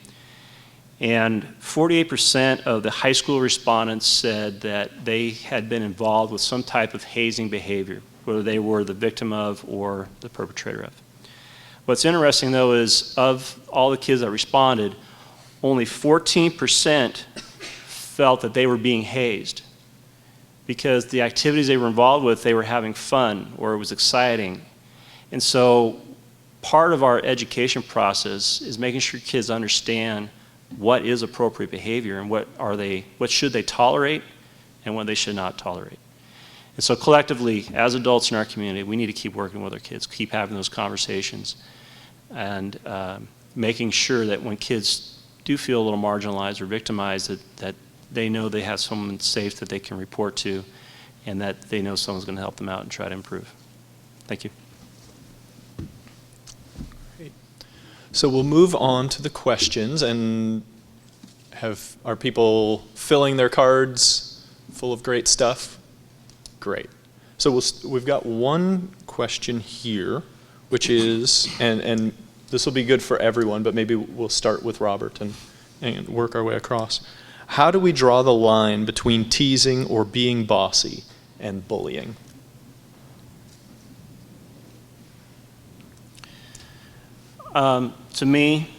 and 48% of the high school respondents said that they had been involved with some type of hazing behavior, whether they were the victim of or the perpetrator of. What's interesting though is of all the kids that responded, only 14% felt that they were being hazed because the activities they were involved with, they were having fun or it was exciting. And so part of our education process is making sure kids understand what is appropriate behavior and what should they tolerate and what they should not tolerate. And so collectively, as adults in our community, we need to keep working with our kids, keep having those conversations, and making sure that when kids do feel a little marginalized or victimized, that they know they have someone safe that they can report to, and that they know someone's going to help them out and try to improve. Thank you. Great. So we'll move on to the questions, and are people filling their cards full of great stuff? Great. So we've got one question here, which is, and this will be good for everyone, but maybe we'll start with Robert and work our way across. How do we draw the line between teasing or being bossy and bullying? To me,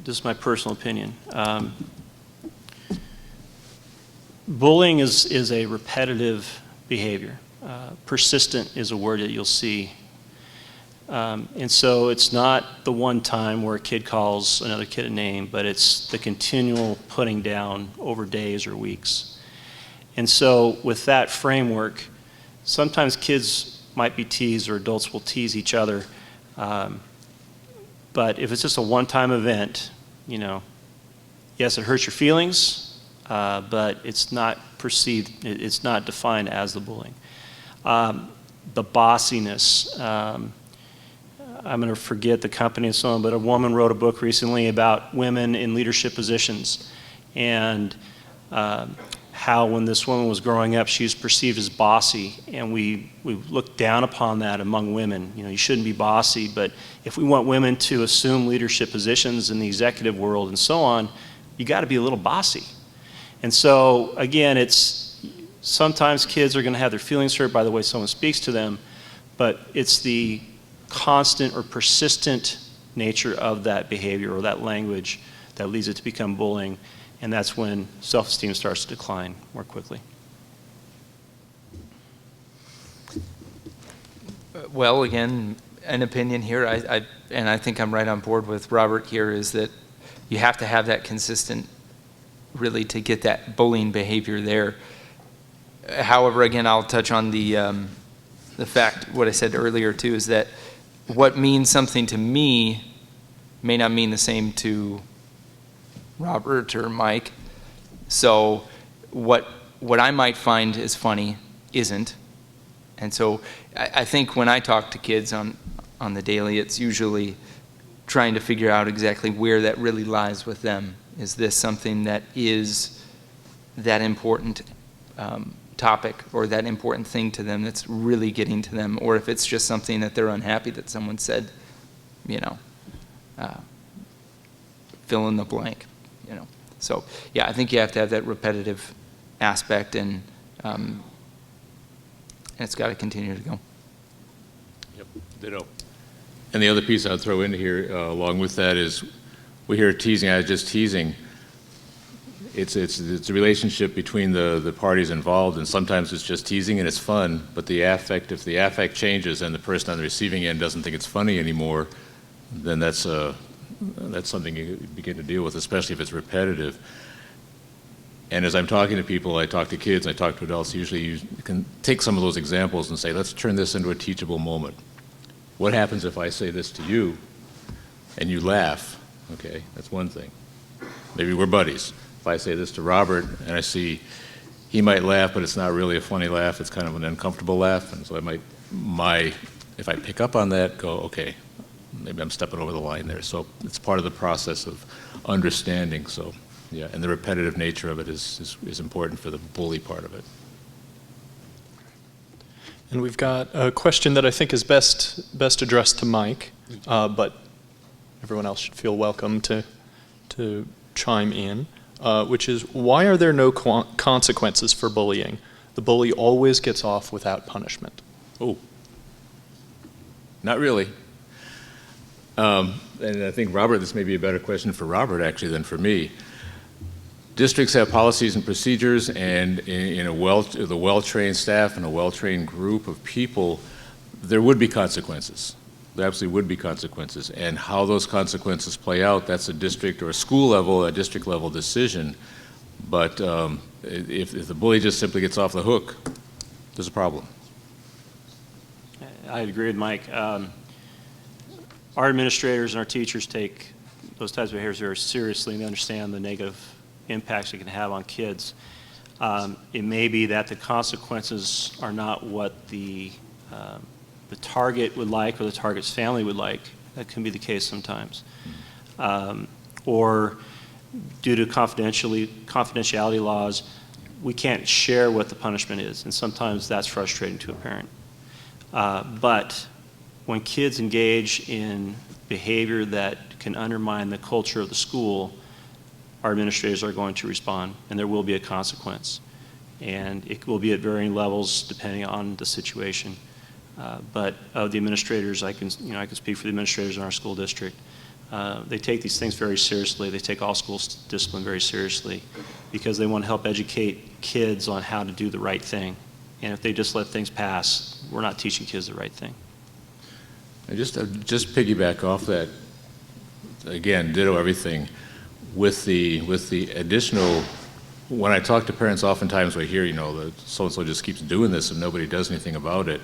this is my personal opinion, bullying is a repetitive behavior. Persistent is a word that you'll see. And so it's not the one time where a kid calls another kid a name, but it's the continual putting down over days or weeks. And so with that framework, sometimes kids might be teased or adults will tease each other. But if it's just a one-time event, yes, it hurts your feelings, but it's not perceived, it's not defined as the bullying. The bossiness, I'm going to forget the company and so on, but a woman wrote a book recently about women in leadership positions and how when this woman was growing up, she was perceived as bossy, and we looked down upon that among women. You shouldn't be bossy, but if we want women to assume leadership positions in the executive world and so on, you got to be a little bossy. And so, again, sometimes kids are going to have their feelings hurt by the way someone speaks to them, but it's the constant or persistent nature of that behavior or that language that leads it to become bullying, and that's when self-esteem starts to decline more quickly. Well, again, an opinion here, and I think I'm right on board with Robert here, is that you have to have that consistent, really, to get that bullying behavior there. However, again, I'll touch on the fact, what I said earlier too, is that what means something to me may not mean the same to Robert or Mike. So what I might find is funny isn't. And so I think when I talk to kids on the daily, it's usually trying to figure out exactly where that really lies with them. Is this something that is that important topic or that important thing to them that's really getting to them, or if it's just something that they're unhappy that someone said, fill in the blank, So yeah, I think you have to have that repetitive aspect, and it's got to continue to go. Yep, ditto. And the other piece I'd throw in here along with that is we hear teasing as just teasing. It's a relationship between the parties involved, and sometimes it's just teasing and it's fun, but if the affect changes and the person on the receiving end doesn't think it's funny anymore, then that's something you begin to deal with, especially if it's repetitive. And as I'm talking to people, I talk to kids, I talk to adults, usually you can take some of those examples and say, let's turn this into a teachable moment. What happens if I say this to you and you laugh? Okay, that's one thing. Maybe we're buddies. If I say this to Robert and I see he might laugh, but it's not really a funny laugh, it's kind of an uncomfortable laugh, and so if I pick up on that, go, okay, maybe I'm stepping over the line there. So it's part of the process of understanding. So yeah, and the repetitive nature of it is important for the bully part of it. And we've got a question that I think is best addressed to Mike, but everyone else should feel welcome to chime in, which is, why are there no consequences for bullying? The bully always gets off without punishment. Oh, not really. And I think, Robert, this may be a better question for Robert, actually, than for me. districts have policies and procedures, and in the well-trained staff and a well-trained group of people, there would be consequences. There absolutely would be consequences. And how those consequences play out, that's a district or a school level, a district level decision. But if the bully just simply gets off the hook, there's a problem. I agree with Mike. Our administrators and our teachers take those types of behaviors very seriously, and they understand the negative impacts it can have on kids. It may be that the consequences are not what the target would like or the target's family would like. That can be the case sometimes. Or due to confidentiality laws, we can't share what the punishment is, and sometimes that's frustrating to a parent. But when kids engage in behavior that can undermine the culture of the school, our administrators are going to respond, and there will be a consequence. And it will be at varying levels depending on the situation. But of the administrators, I can speak for the administrators in our school district. They take these things very seriously. They take all school discipline very seriously because they want to help educate kids on how to do the right thing. And if they just let things pass, we're not teaching kids the right thing. And just piggyback off that, again, ditto everything. With the additional, when I talk to parents, oftentimes I hear, that so-and-so just keeps doing this and nobody does anything about it.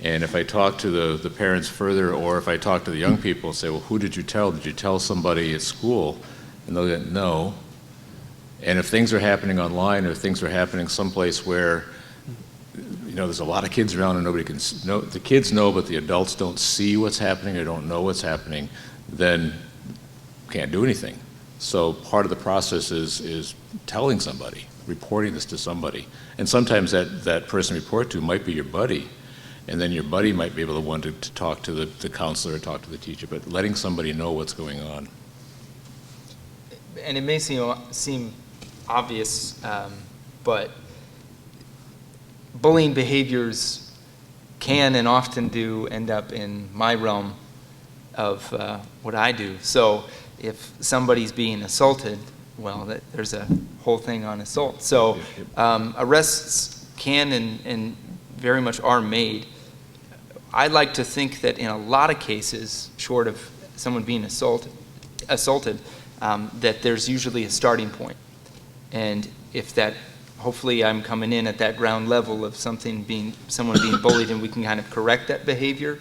And if I talk to the parents further, or if I talk to the young people and say, well, who did you tell? Did you tell somebody at school? And they'll get, no. And if things are happening online or things are happening someplace where, there's a lot of kids around and nobody can know, the kids know, but the adults don't see what's happening or don't know what's happening, then can't do anything. So part of the process is telling somebody, reporting this to somebody. And sometimes that person you report to might be your buddy. And then your buddy might be able to talk to the counselor or talk to the teacher, but letting somebody know what's going on. And it may seem obvious, but bullying behaviors can and often do end up in my realm of what I do. So if somebody's being assaulted, well, there's a whole thing on assault. So arrests can and very much are made. I like to think that in a lot of cases, short of someone being assaulted, that there's usually a starting point. And if that, hopefully I'm coming in at that ground level of someone being bullied and we can kind of correct that behavior,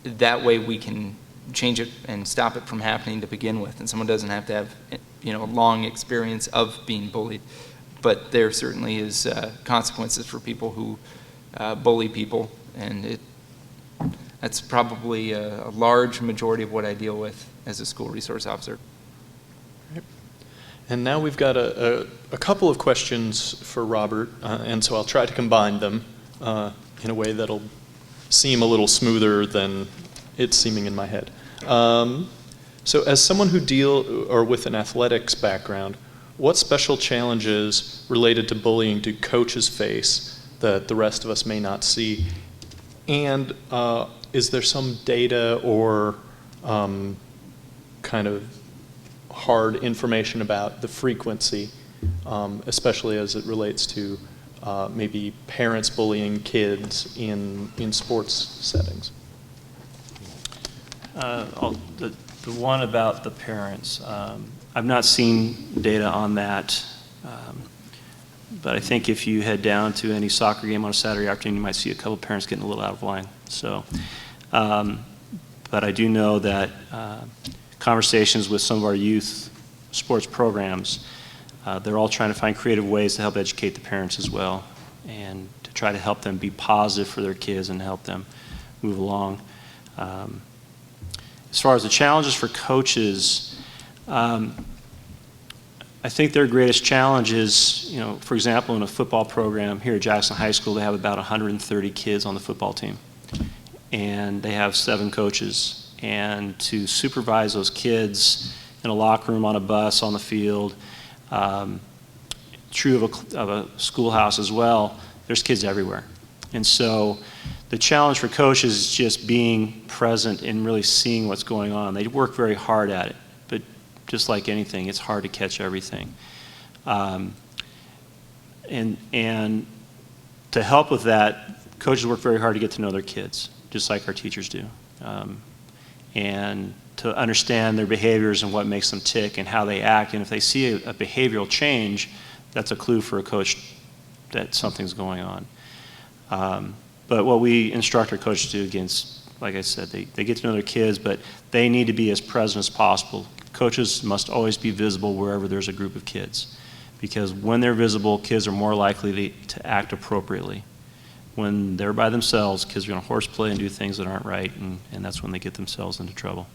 that way we can change it and stop it from happening to begin with. And someone doesn't have to have, a long experience of being bullied. But there certainly is consequences for people who bully people, and that's probably a large majority of what I deal with as a school resource officer. And now we've got a couple of questions for Robert, and so I'll try to combine them in a way that'll seem a little smoother than it's seeming in my head. So as someone with an athletics background, what special challenges related to bullying do coaches face that the rest of us may not see? And is there some data or kind of hard information about the frequency, especially as it relates to maybe parents bullying kids in sports settings? The one about the parents, I've not seen data on that, but I think if you head down to any soccer game on a Saturday afternoon, you might see a couple parents getting a little out of line. So, but I do know that conversations with some of our youth sports programs, they're all trying to find creative ways to help educate the parents as well, and to try to help them be positive for their kids and help them move along. As far as the challenges for coaches, I think their greatest challenge is, for example, in a football program here at Jackson High School, they have about 130 kids on the football team. And they have 7 coaches. And to supervise those kids in a locker room, on a bus, on the field, true of a schoolhouse as well, there's kids everywhere. And so the challenge for coaches is just being present and really seeing what's going on. They work very hard at it, but just like anything, it's hard to catch everything. And to help with that, coaches work very hard to get to know their kids, just like our teachers do. And to understand their behaviors and what makes them tick and how they act. And if they see a behavioral change, that's a clue for a coach that something's going on. But what we instruct our coaches to do, against, like I said, they get to know their kids, but they need to be as present as possible. Coaches must always be visible wherever there's a group of kids, because when they're visible, kids are more likely to act appropriately. When they're by themselves, kids are going to horseplay and do things that aren't right, and that's when they get themselves into trouble.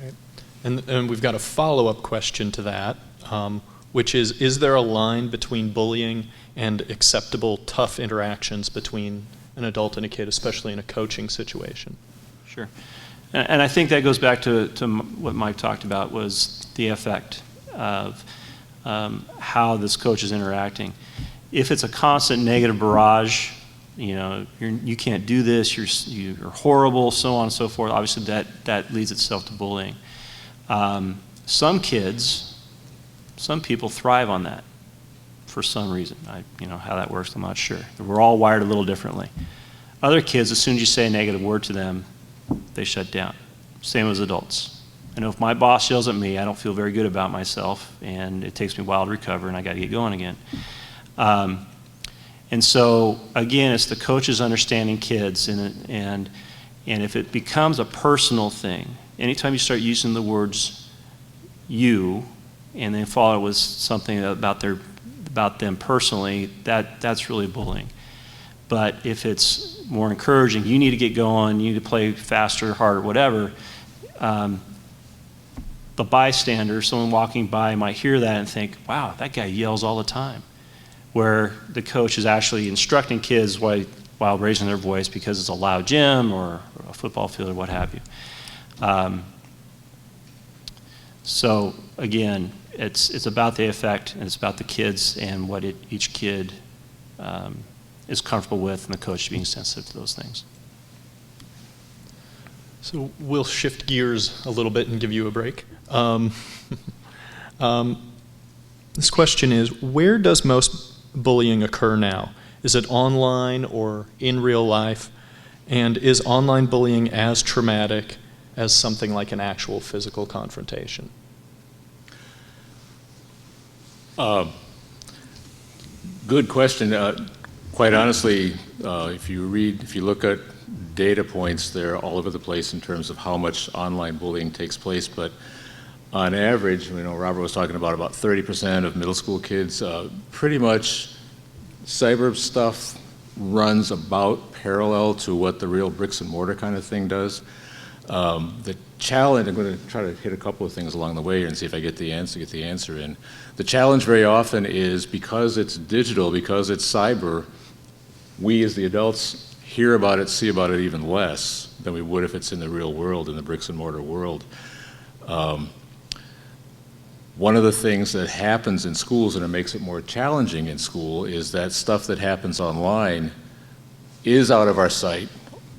Okay. And we've got a follow-up question to that, which is there a line between bullying and acceptable tough interactions between an adult and a kid, especially in a coaching situation? Sure. And I think that goes back to what Mike talked about, was the effect of how this coach is interacting. If it's a constant negative barrage, you can't do this, you're horrible, so on and so forth, obviously that leads itself to bullying. Some people thrive on that for some reason. How that works, I'm not sure. We're all wired a little differently. Other kids, as soon as you say a negative word to them, they shut down. Same as adults. I know if my boss yells at me, I don't feel very good about myself, and it takes me a while to recover, and I got to get going again. And so, again, it's the coaches understanding kids, and if it becomes a personal thing, anytime you start using the words "you" and then follow it with something about them personally, that's really bullying. But if it's more encouraging, you need to get going, you need to play faster, harder, whatever, the bystander, someone walking by, might hear that and think, wow, that guy yells all the time. Where the coach is actually instructing kids while raising their voice because it's a loud gym or a football field or what have you. So again, it's about the effect, and it's about the kids and what each kid is comfortable with, and the coach being sensitive to those things. So we'll shift gears a little bit and give you a break. This question is, where does most bullying occur now? Is it online or in real life? And is online bullying as traumatic as something like an actual physical confrontation? Good question. Quite honestly, if you look at data points, they're all over the place in terms of how much online bullying takes place. But on average, Robert was talking about 30% of middle school kids. Pretty much, cyber stuff runs about parallel to what the real bricks and mortar kind of thing does. The challenge, I'm going to try to hit a couple of things along the way here and see if I get the answer in. The challenge very often is, because it's digital, because it's cyber, we as the adults hear about it, see about it even less than we would if it's in the real world, in the bricks and mortar world. One of the things that happens in schools, and it makes it more challenging in school, is that stuff that happens online is out of our sight,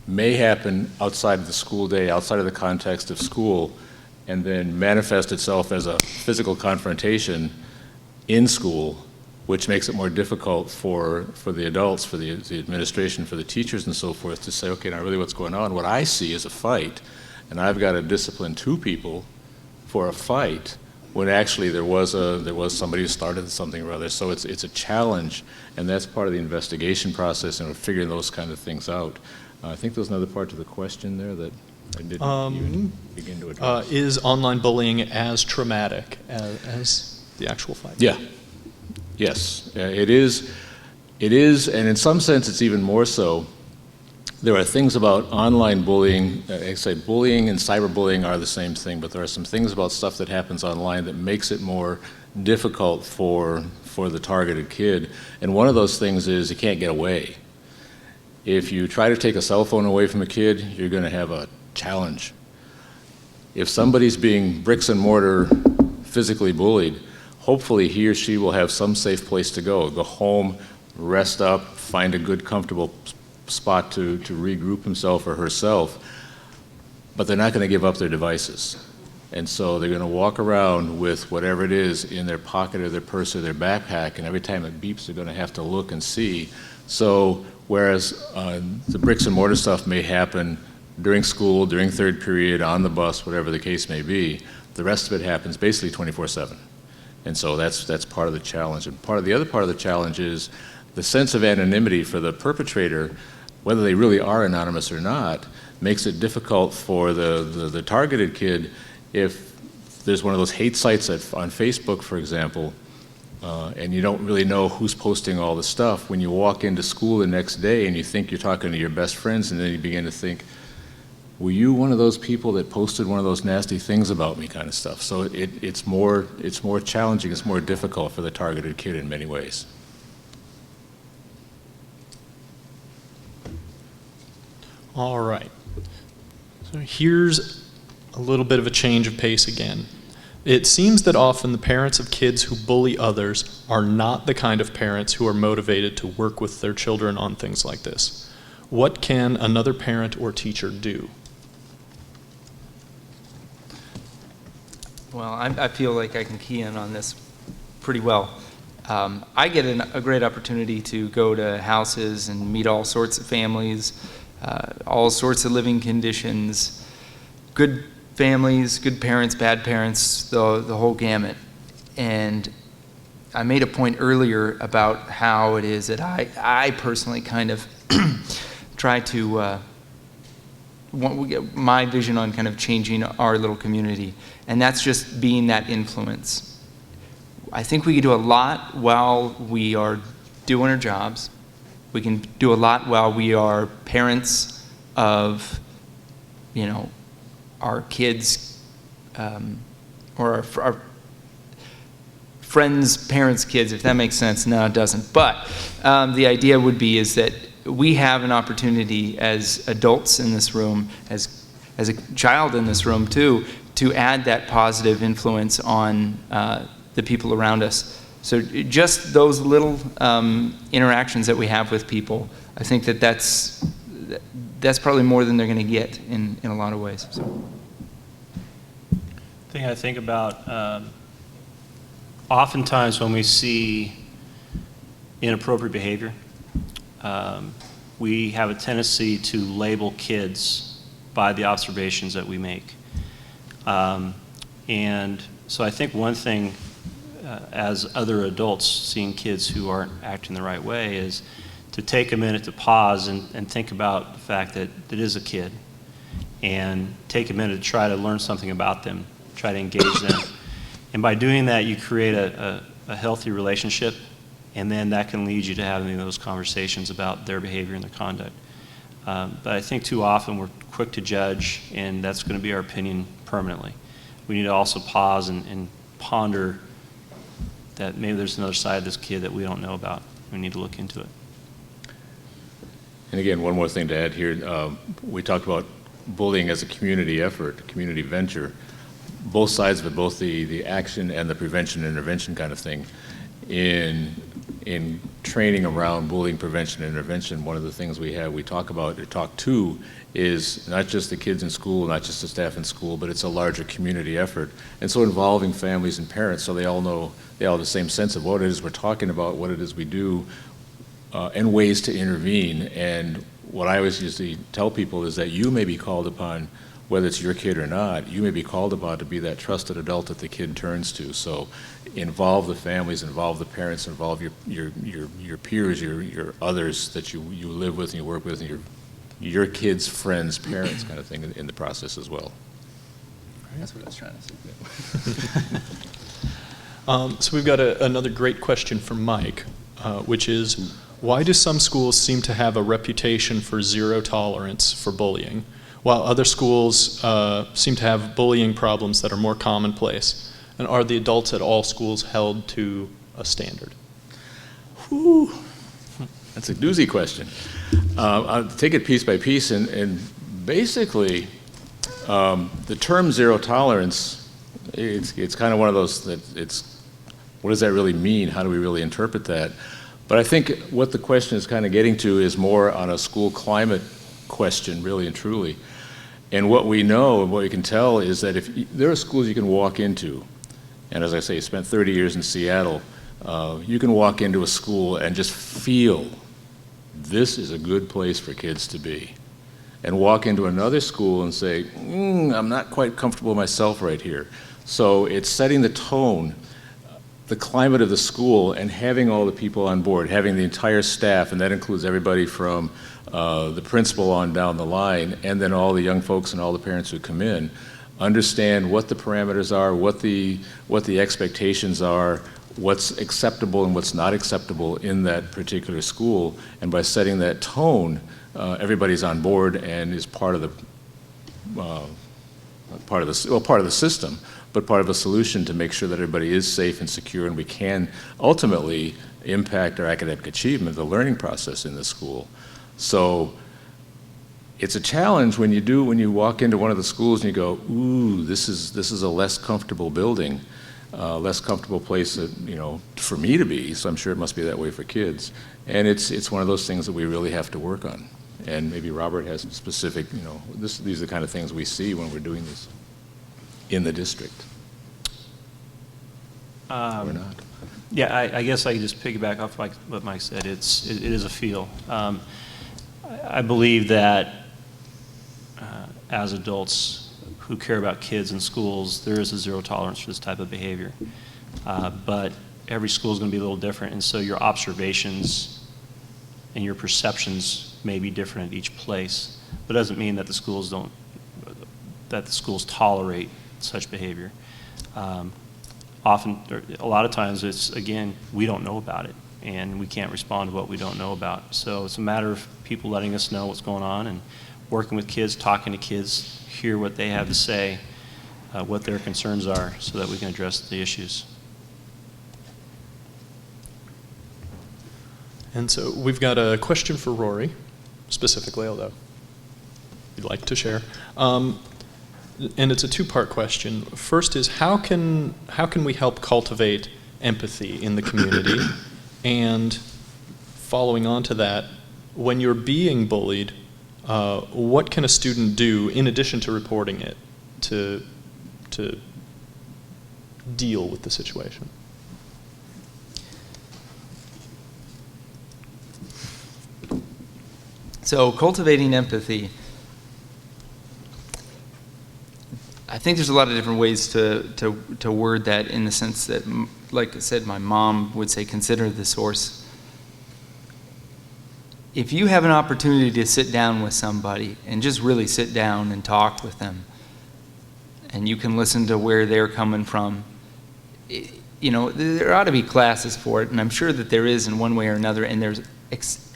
may happen outside of the school day, outside of the context of school, and then manifest itself as a physical confrontation in school, which makes it more difficult for the adults, for the administration, for the teachers and so forth to say, okay, now really what's going on? What I see is a fight, and I've got to discipline two people for a fight, when actually there was somebody who started something or other. So it's a challenge, and that's part of the investigation process, and we're figuring those kind of things out. I think there's another part to the question there that I didn't even begin to address. Is online bullying as traumatic as the actual fight? Yeah. Yes, it is. It is, and in some sense it's even more so. There are things about online bullying, I say bullying and cyberbullying are the same thing, but there are some things about stuff that happens online that makes it more difficult for the targeted kid. And one of those things is you can't get away. If you try to take a cell phone away from a kid, you're going to have a challenge. If somebody's being bricks and mortar physically bullied, hopefully he or she will have some safe place to go home, rest up, find a good, comfortable spot to regroup himself or herself, but they're not going to give up their devices. And so they're going to walk around with whatever it is in their pocket or their purse or their backpack, and every time it beeps, they're going to have to look and see. So whereas the bricks and mortar stuff may happen during school, during third period, on the bus, whatever the case may be, the rest of it happens basically 24/7. And so that's part of the challenge. And the other part of the challenge is the sense of anonymity for the perpetrator, whether they really are anonymous or not, makes it difficult for the targeted kid if there's one of those hate sites on Facebook, for example, and you don't really know who's posting all the stuff. When you walk into school the next day and you think you're talking to your best friends, and then you begin to think, were you one of those people that posted one of those nasty things about me, kind of stuff? So it's more challenging, it's more difficult for the targeted kid in many ways. All right. So here's a little bit of a change of pace again. It seems that often the parents of kids who bully others are not the kind of parents who are motivated to work with their children on things like this. What can another parent or teacher do? Well, I feel like I can key in on this pretty well. I get a great opportunity to go to houses and meet all sorts of families, all sorts of living conditions, good families, good parents, bad parents, the whole gamut. And I made a point earlier about how it is that I personally kind of try to my vision on kind of changing our little community, and that's just being that influence. I think we can do a lot while we are doing our jobs. We can do a lot while we are parents of, our kids, or our friends' parents' kids, if that makes sense. No, it doesn't. But the idea would be is that we have an opportunity as adults in this room, as a child in this room too, to add that positive influence on the people around us. So just those little interactions that we have with people, I think that's probably more than they're going to get in a lot of ways. So. The thing I think about, oftentimes when we see inappropriate behavior, we have a tendency to label kids by the observations that we make. And so I think one thing, as other adults seeing kids who aren't acting the right way, is to take a minute to pause and think about the fact that it is a kid, and take a minute to try to learn something about them, try to engage them. And by doing that, you create a healthy relationship, and then that can lead you to having those conversations about their behavior and their conduct. But I think too often we're quick to judge, and that's going to be our opinion permanently. We need to also pause and ponder that maybe there's another side of this kid that we don't know about. We need to look into it. And again, one more thing to add here. We talked about bullying as a community effort, a community venture. Both sides of it, both the action and the prevention and intervention kind of thing. In training around bullying prevention and intervention, one of the things we talk to is not just the kids in school, not just the staff in school, but it's a larger community effort. And so involving families and parents so they all have the same sense of what it is we're talking about, what it is we do, and ways to intervene. And what I always usually tell people is that you may be called upon, whether it's your kid or not, you may be called upon to be that trusted adult that the kid turns to. So involve the families, involve the parents, involve your peers, your others that you live with and you work with, and your kids' friends, parents kind of thing in the process as well. That's what I was trying to say. So we've got another great question from Mike, which is, why do some schools seem to have a reputation for zero tolerance for bullying, while other schools seem to have bullying problems that are more commonplace? And are the adults at all schools held to a standard? Whew. That's a doozy question. I'll take it piece by piece, and basically, the term zero tolerance, it's kind of one of those that what does that really mean? How do we really interpret that? But I think what the question is kind of getting to is more on a school climate question, really and truly. And what we know and what we can tell is that there are schools you can walk into, and as I say, I spent 30 years in Seattle, you can walk into a school and just feel this is a good place for kids to be. And walk into another school and say, I'm not quite comfortable myself right here. So it's setting the tone, the climate of the school, and having all the people on board, having the entire staff, and that includes everybody from the principal on down the line, and then all the young folks and all the parents who come in, understand what the parameters are, what the expectations are, what's acceptable and what's not acceptable in that particular school, and by setting that tone, everybody's on board and is part of the system, but part of a solution to make sure that everybody is safe and secure, and we can ultimately impact our academic achievement, the learning process in the school. So it's a challenge when you walk into one of the schools and you go, ooh, this is a less comfortable building, less comfortable place, for me to be. So I'm sure it must be that way for kids. And it's one of those things that we really have to work on. And maybe Robert has specific, these are the kind of things we see when we're doing this in the district. Or not. Yeah, I guess I could just piggyback off what Mike said. It is a feel. I believe that as adults who care about kids in schools, there is a zero tolerance for this type of behavior. But every school is going to be a little different, and so your observations and your perceptions may be different at each place. But it doesn't mean that the schools tolerate such behavior. Often, a lot of times, it's, again, we don't know about it, and we can't respond to what we don't know about. So it's a matter of people letting us know what's going on and working with kids, talking to kids, hear what they have to say, what their concerns are, so that we can address the issues. And so we've got a question for Rory, specifically, although you'd like to share. And it's a two-part question. First is, how can we help cultivate empathy in the community? And following on to that, when you're being bullied, what can a student do in addition to reporting it to deal with the situation? So cultivating empathy, I think there's a lot of different ways to word that, in the sense that, like I said, my mom would say, consider the source. If you have an opportunity to sit down with somebody and just really sit down and talk with them, and you can listen to where they're coming from, there ought to be classes for it, and I'm sure that there is in one way or another, and there's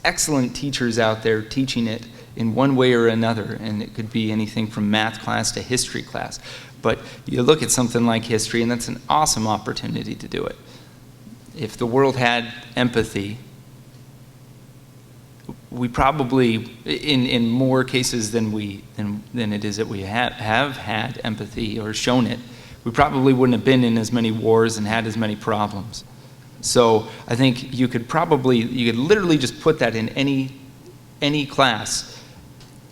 excellent teachers out there teaching it in one way or another, and it could be anything from math class to history class. But you look at something like history, and that's an awesome opportunity to do it. If the world had empathy, we probably, in more cases than it is that we have had empathy or shown it, we probably wouldn't have been in as many wars and had as many problems. So I think you could literally just put that in any class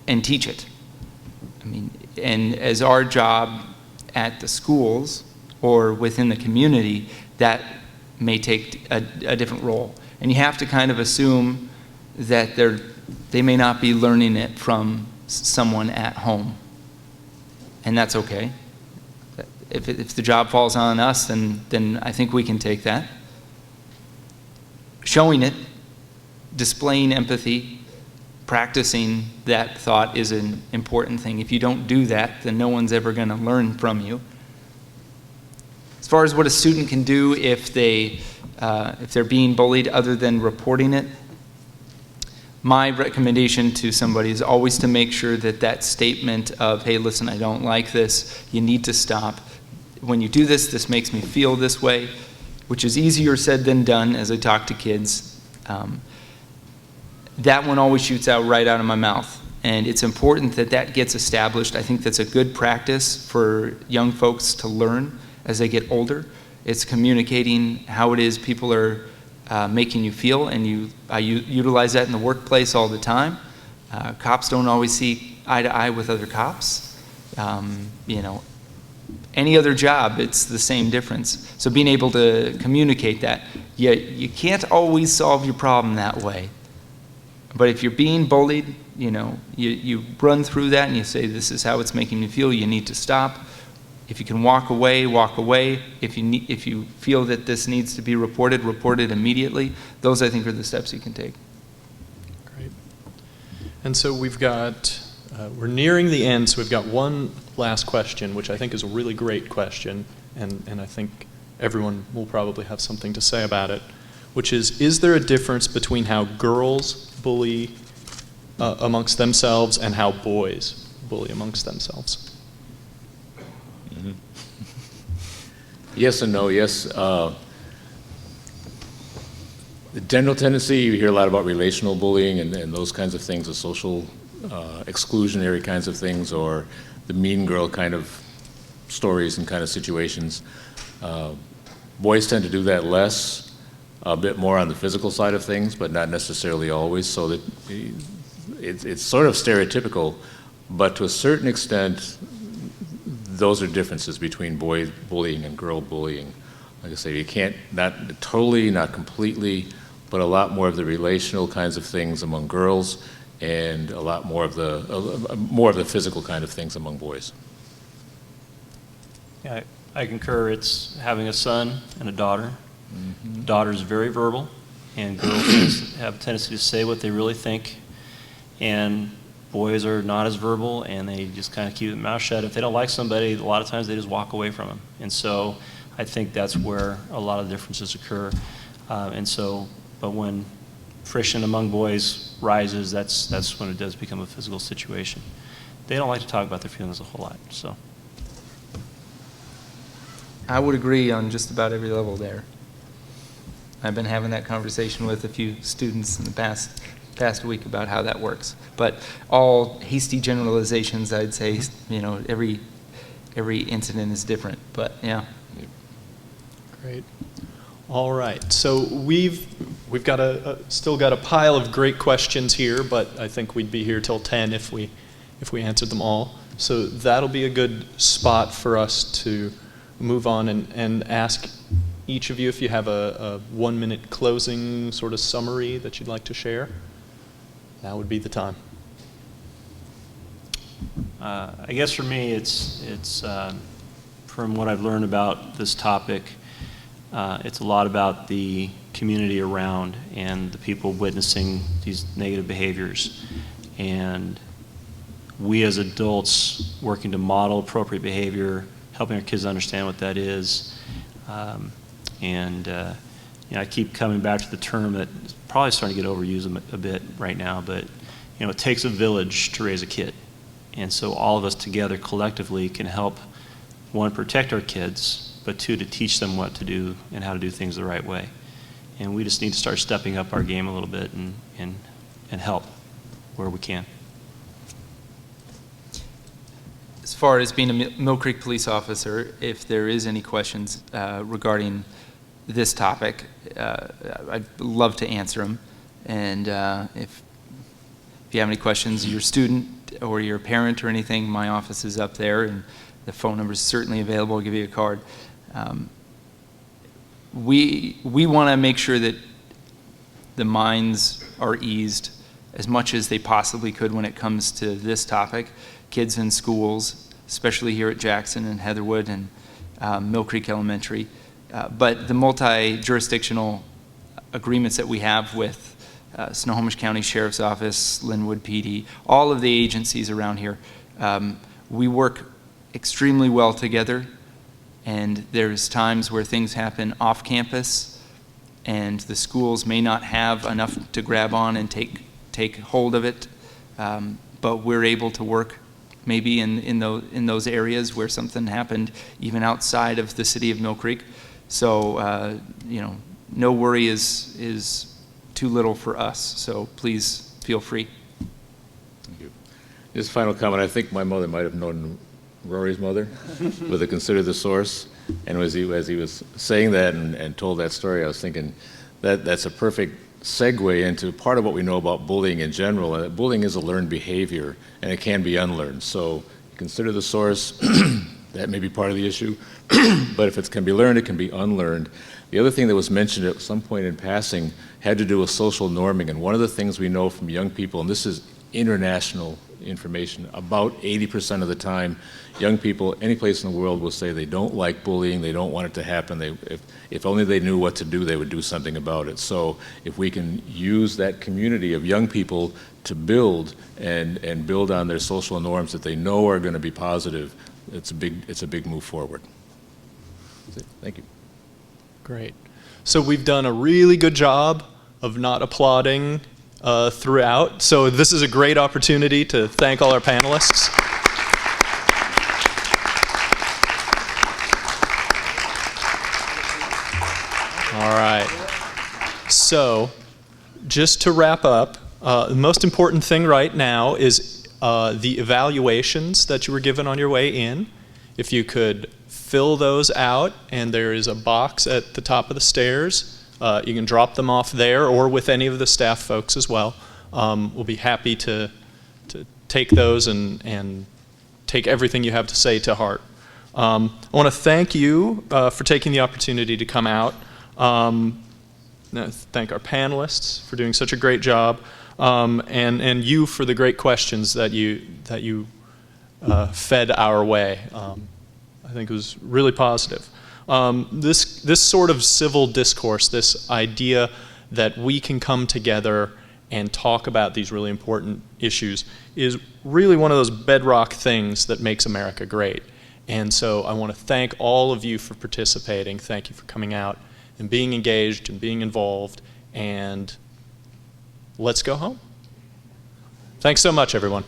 and teach it. I mean, and as our job at the schools or within the community, that may take a different role. And you have to kind of assume that they may not be learning it from someone at home. And that's okay. If the job falls on us, then I think we can take that. Showing it, displaying empathy, practicing that thought is an important thing. If you don't do that, then no one's ever going to learn from you. As far as what a student can do if they're being bullied other than reporting it, my recommendation to somebody is always to make sure that statement of, hey, listen, I don't like this, you need to stop. When you do this, this makes me feel this way, which is easier said than done as I talk to kids. That one always shoots out right out of my mouth. And it's important that gets established. I think that's a good practice for young folks to learn as they get older. It's communicating how it is people are making you feel, and I utilize that in the workplace all the time. Cops don't always see eye to eye with other cops. You know, any other job, it's the same difference. So being able to communicate that, you can't always solve your problem that way. But if you're being bullied, you know, you run through that and you say, this is how it's making me feel, you need to stop. If you can walk away, walk away. If you feel that this needs to be reported, report it immediately. Those, I think, are the steps you can take. Great. And so we've got, we're nearing the end, so we've got one last question, which I think is a really great question, and I think everyone will probably have something to say about it, which is there a difference between how girls bully amongst themselves and how boys bully amongst themselves? Yes and no. Yes. The general tendency, you hear a lot about relational bullying and those kinds of things, the social exclusionary kinds of things, or the mean girl kind of stories and kind of situations. Boys tend to do that less, a bit more on the physical side of things, but not necessarily always, so that it's sort of stereotypical, but to a certain extent, those are differences between boy bullying and girl bullying. Like I say, you can't, not totally, not completely, but a lot more of the relational kinds of things among girls, and a lot more of the physical kind of things among boys. Yeah, I concur. It's having a son and a daughter. Mm-hmm. Daughter's very verbal, and girls have a tendency to say what they really think, and boys are not as verbal, and they just kind of keep their mouth shut. If they don't like somebody, a lot of times they just walk away from them. And so I think that's where a lot of differences occur. But when friction among boys rises, that's when it does become a physical situation. They don't like to talk about their feelings a whole lot. So I would agree on just about every level there. I've been having that conversation with a few students in the past week about how that works. But all hasty generalizations, I'd say, you know, every incident is different. But yeah. Great. All right. So we've got still got a pile of great questions here, but I think we'd be here till 10 if we answered them all. So that'll be a good spot for us to move on and ask each of you if you have a 1-minute closing sort of summary that you'd like to share. Now would be the time. I guess for me, it's from what I've learned about this topic, it's a lot about the community around and the people witnessing these negative behaviors, and we as adults working to model appropriate behavior, helping our kids understand what that is, you know, I keep coming back to the term that is probably starting to get overused a bit right now, but you know, it takes a village to raise a kid. And so all of us together collectively can help, one, protect our kids, but two, to teach them what to do and how to do things the right way. And we just need to start stepping up our game a little bit and help where we can. As far as being a Mill Creek police officer, if there is any questions regarding this topic, I'd love to answer them. And if you have any questions, your student or your parent or anything, my office is up there, and the phone number is certainly available. I'll give you a card. We want to make sure that the minds are eased as much as they possibly could when it comes to this topic. Kids in schools, especially here at Jackson and Heatherwood and Mill Creek Elementary. But the multi-jurisdictional agreements that we have with Snohomish County Sheriff's Office, Linwood PD, all of the agencies around here, we work extremely well together, and there's times where things happen off campus and the schools may not have enough to grab on and take hold of it, but we're able to work maybe in those areas where something happened even outside of the city of Mill Creek. So you know, no worry is too little for us, so please feel free. Thank you. Just a final comment. I think my mother might have known Rory's mother with the Consider the Source, and as he was saying that and told that story, I was thinking that's a perfect segue into part of what we know about bullying in general. Bullying is a learned behavior, and it can be unlearned. So consider the source. That may be part of the issue. But if it can be learned, it can be unlearned. The other thing that was mentioned at some point in passing had to do with social norming. And one of the things we know from young people, and this is international information, about 80% of the time, young people, any place in the world, will say they don't like bullying, they don't want it to happen. If only they knew what to do, they would do something about it. So if we can use that community of young people to build and build on their social norms that they know are going to be positive, it's a big move forward. That's it. Thank you. Great. So we've done a really good job of not applauding throughout. So this is a great opportunity to thank all our panelists. All right. So just to wrap up, the most important thing right now is the evaluations that you were given on your way in. If you could fill those out, and there is a box at the top of the stairs. You can drop them off there or with any of the staff folks as well. We'll be happy to take those and take everything you have to say to heart. I want to thank you for taking the opportunity to come out. Thank our panelists for doing such a great job, and you for the great questions that you fed our way. I think it was really positive. This sort of civil discourse, this idea that we can come together and talk about these really important issues, is really one of those bedrock things that makes America great. And so I want to thank all of you for participating. Thank you for coming out and being engaged and being involved. And let's go home. Thanks so much, everyone.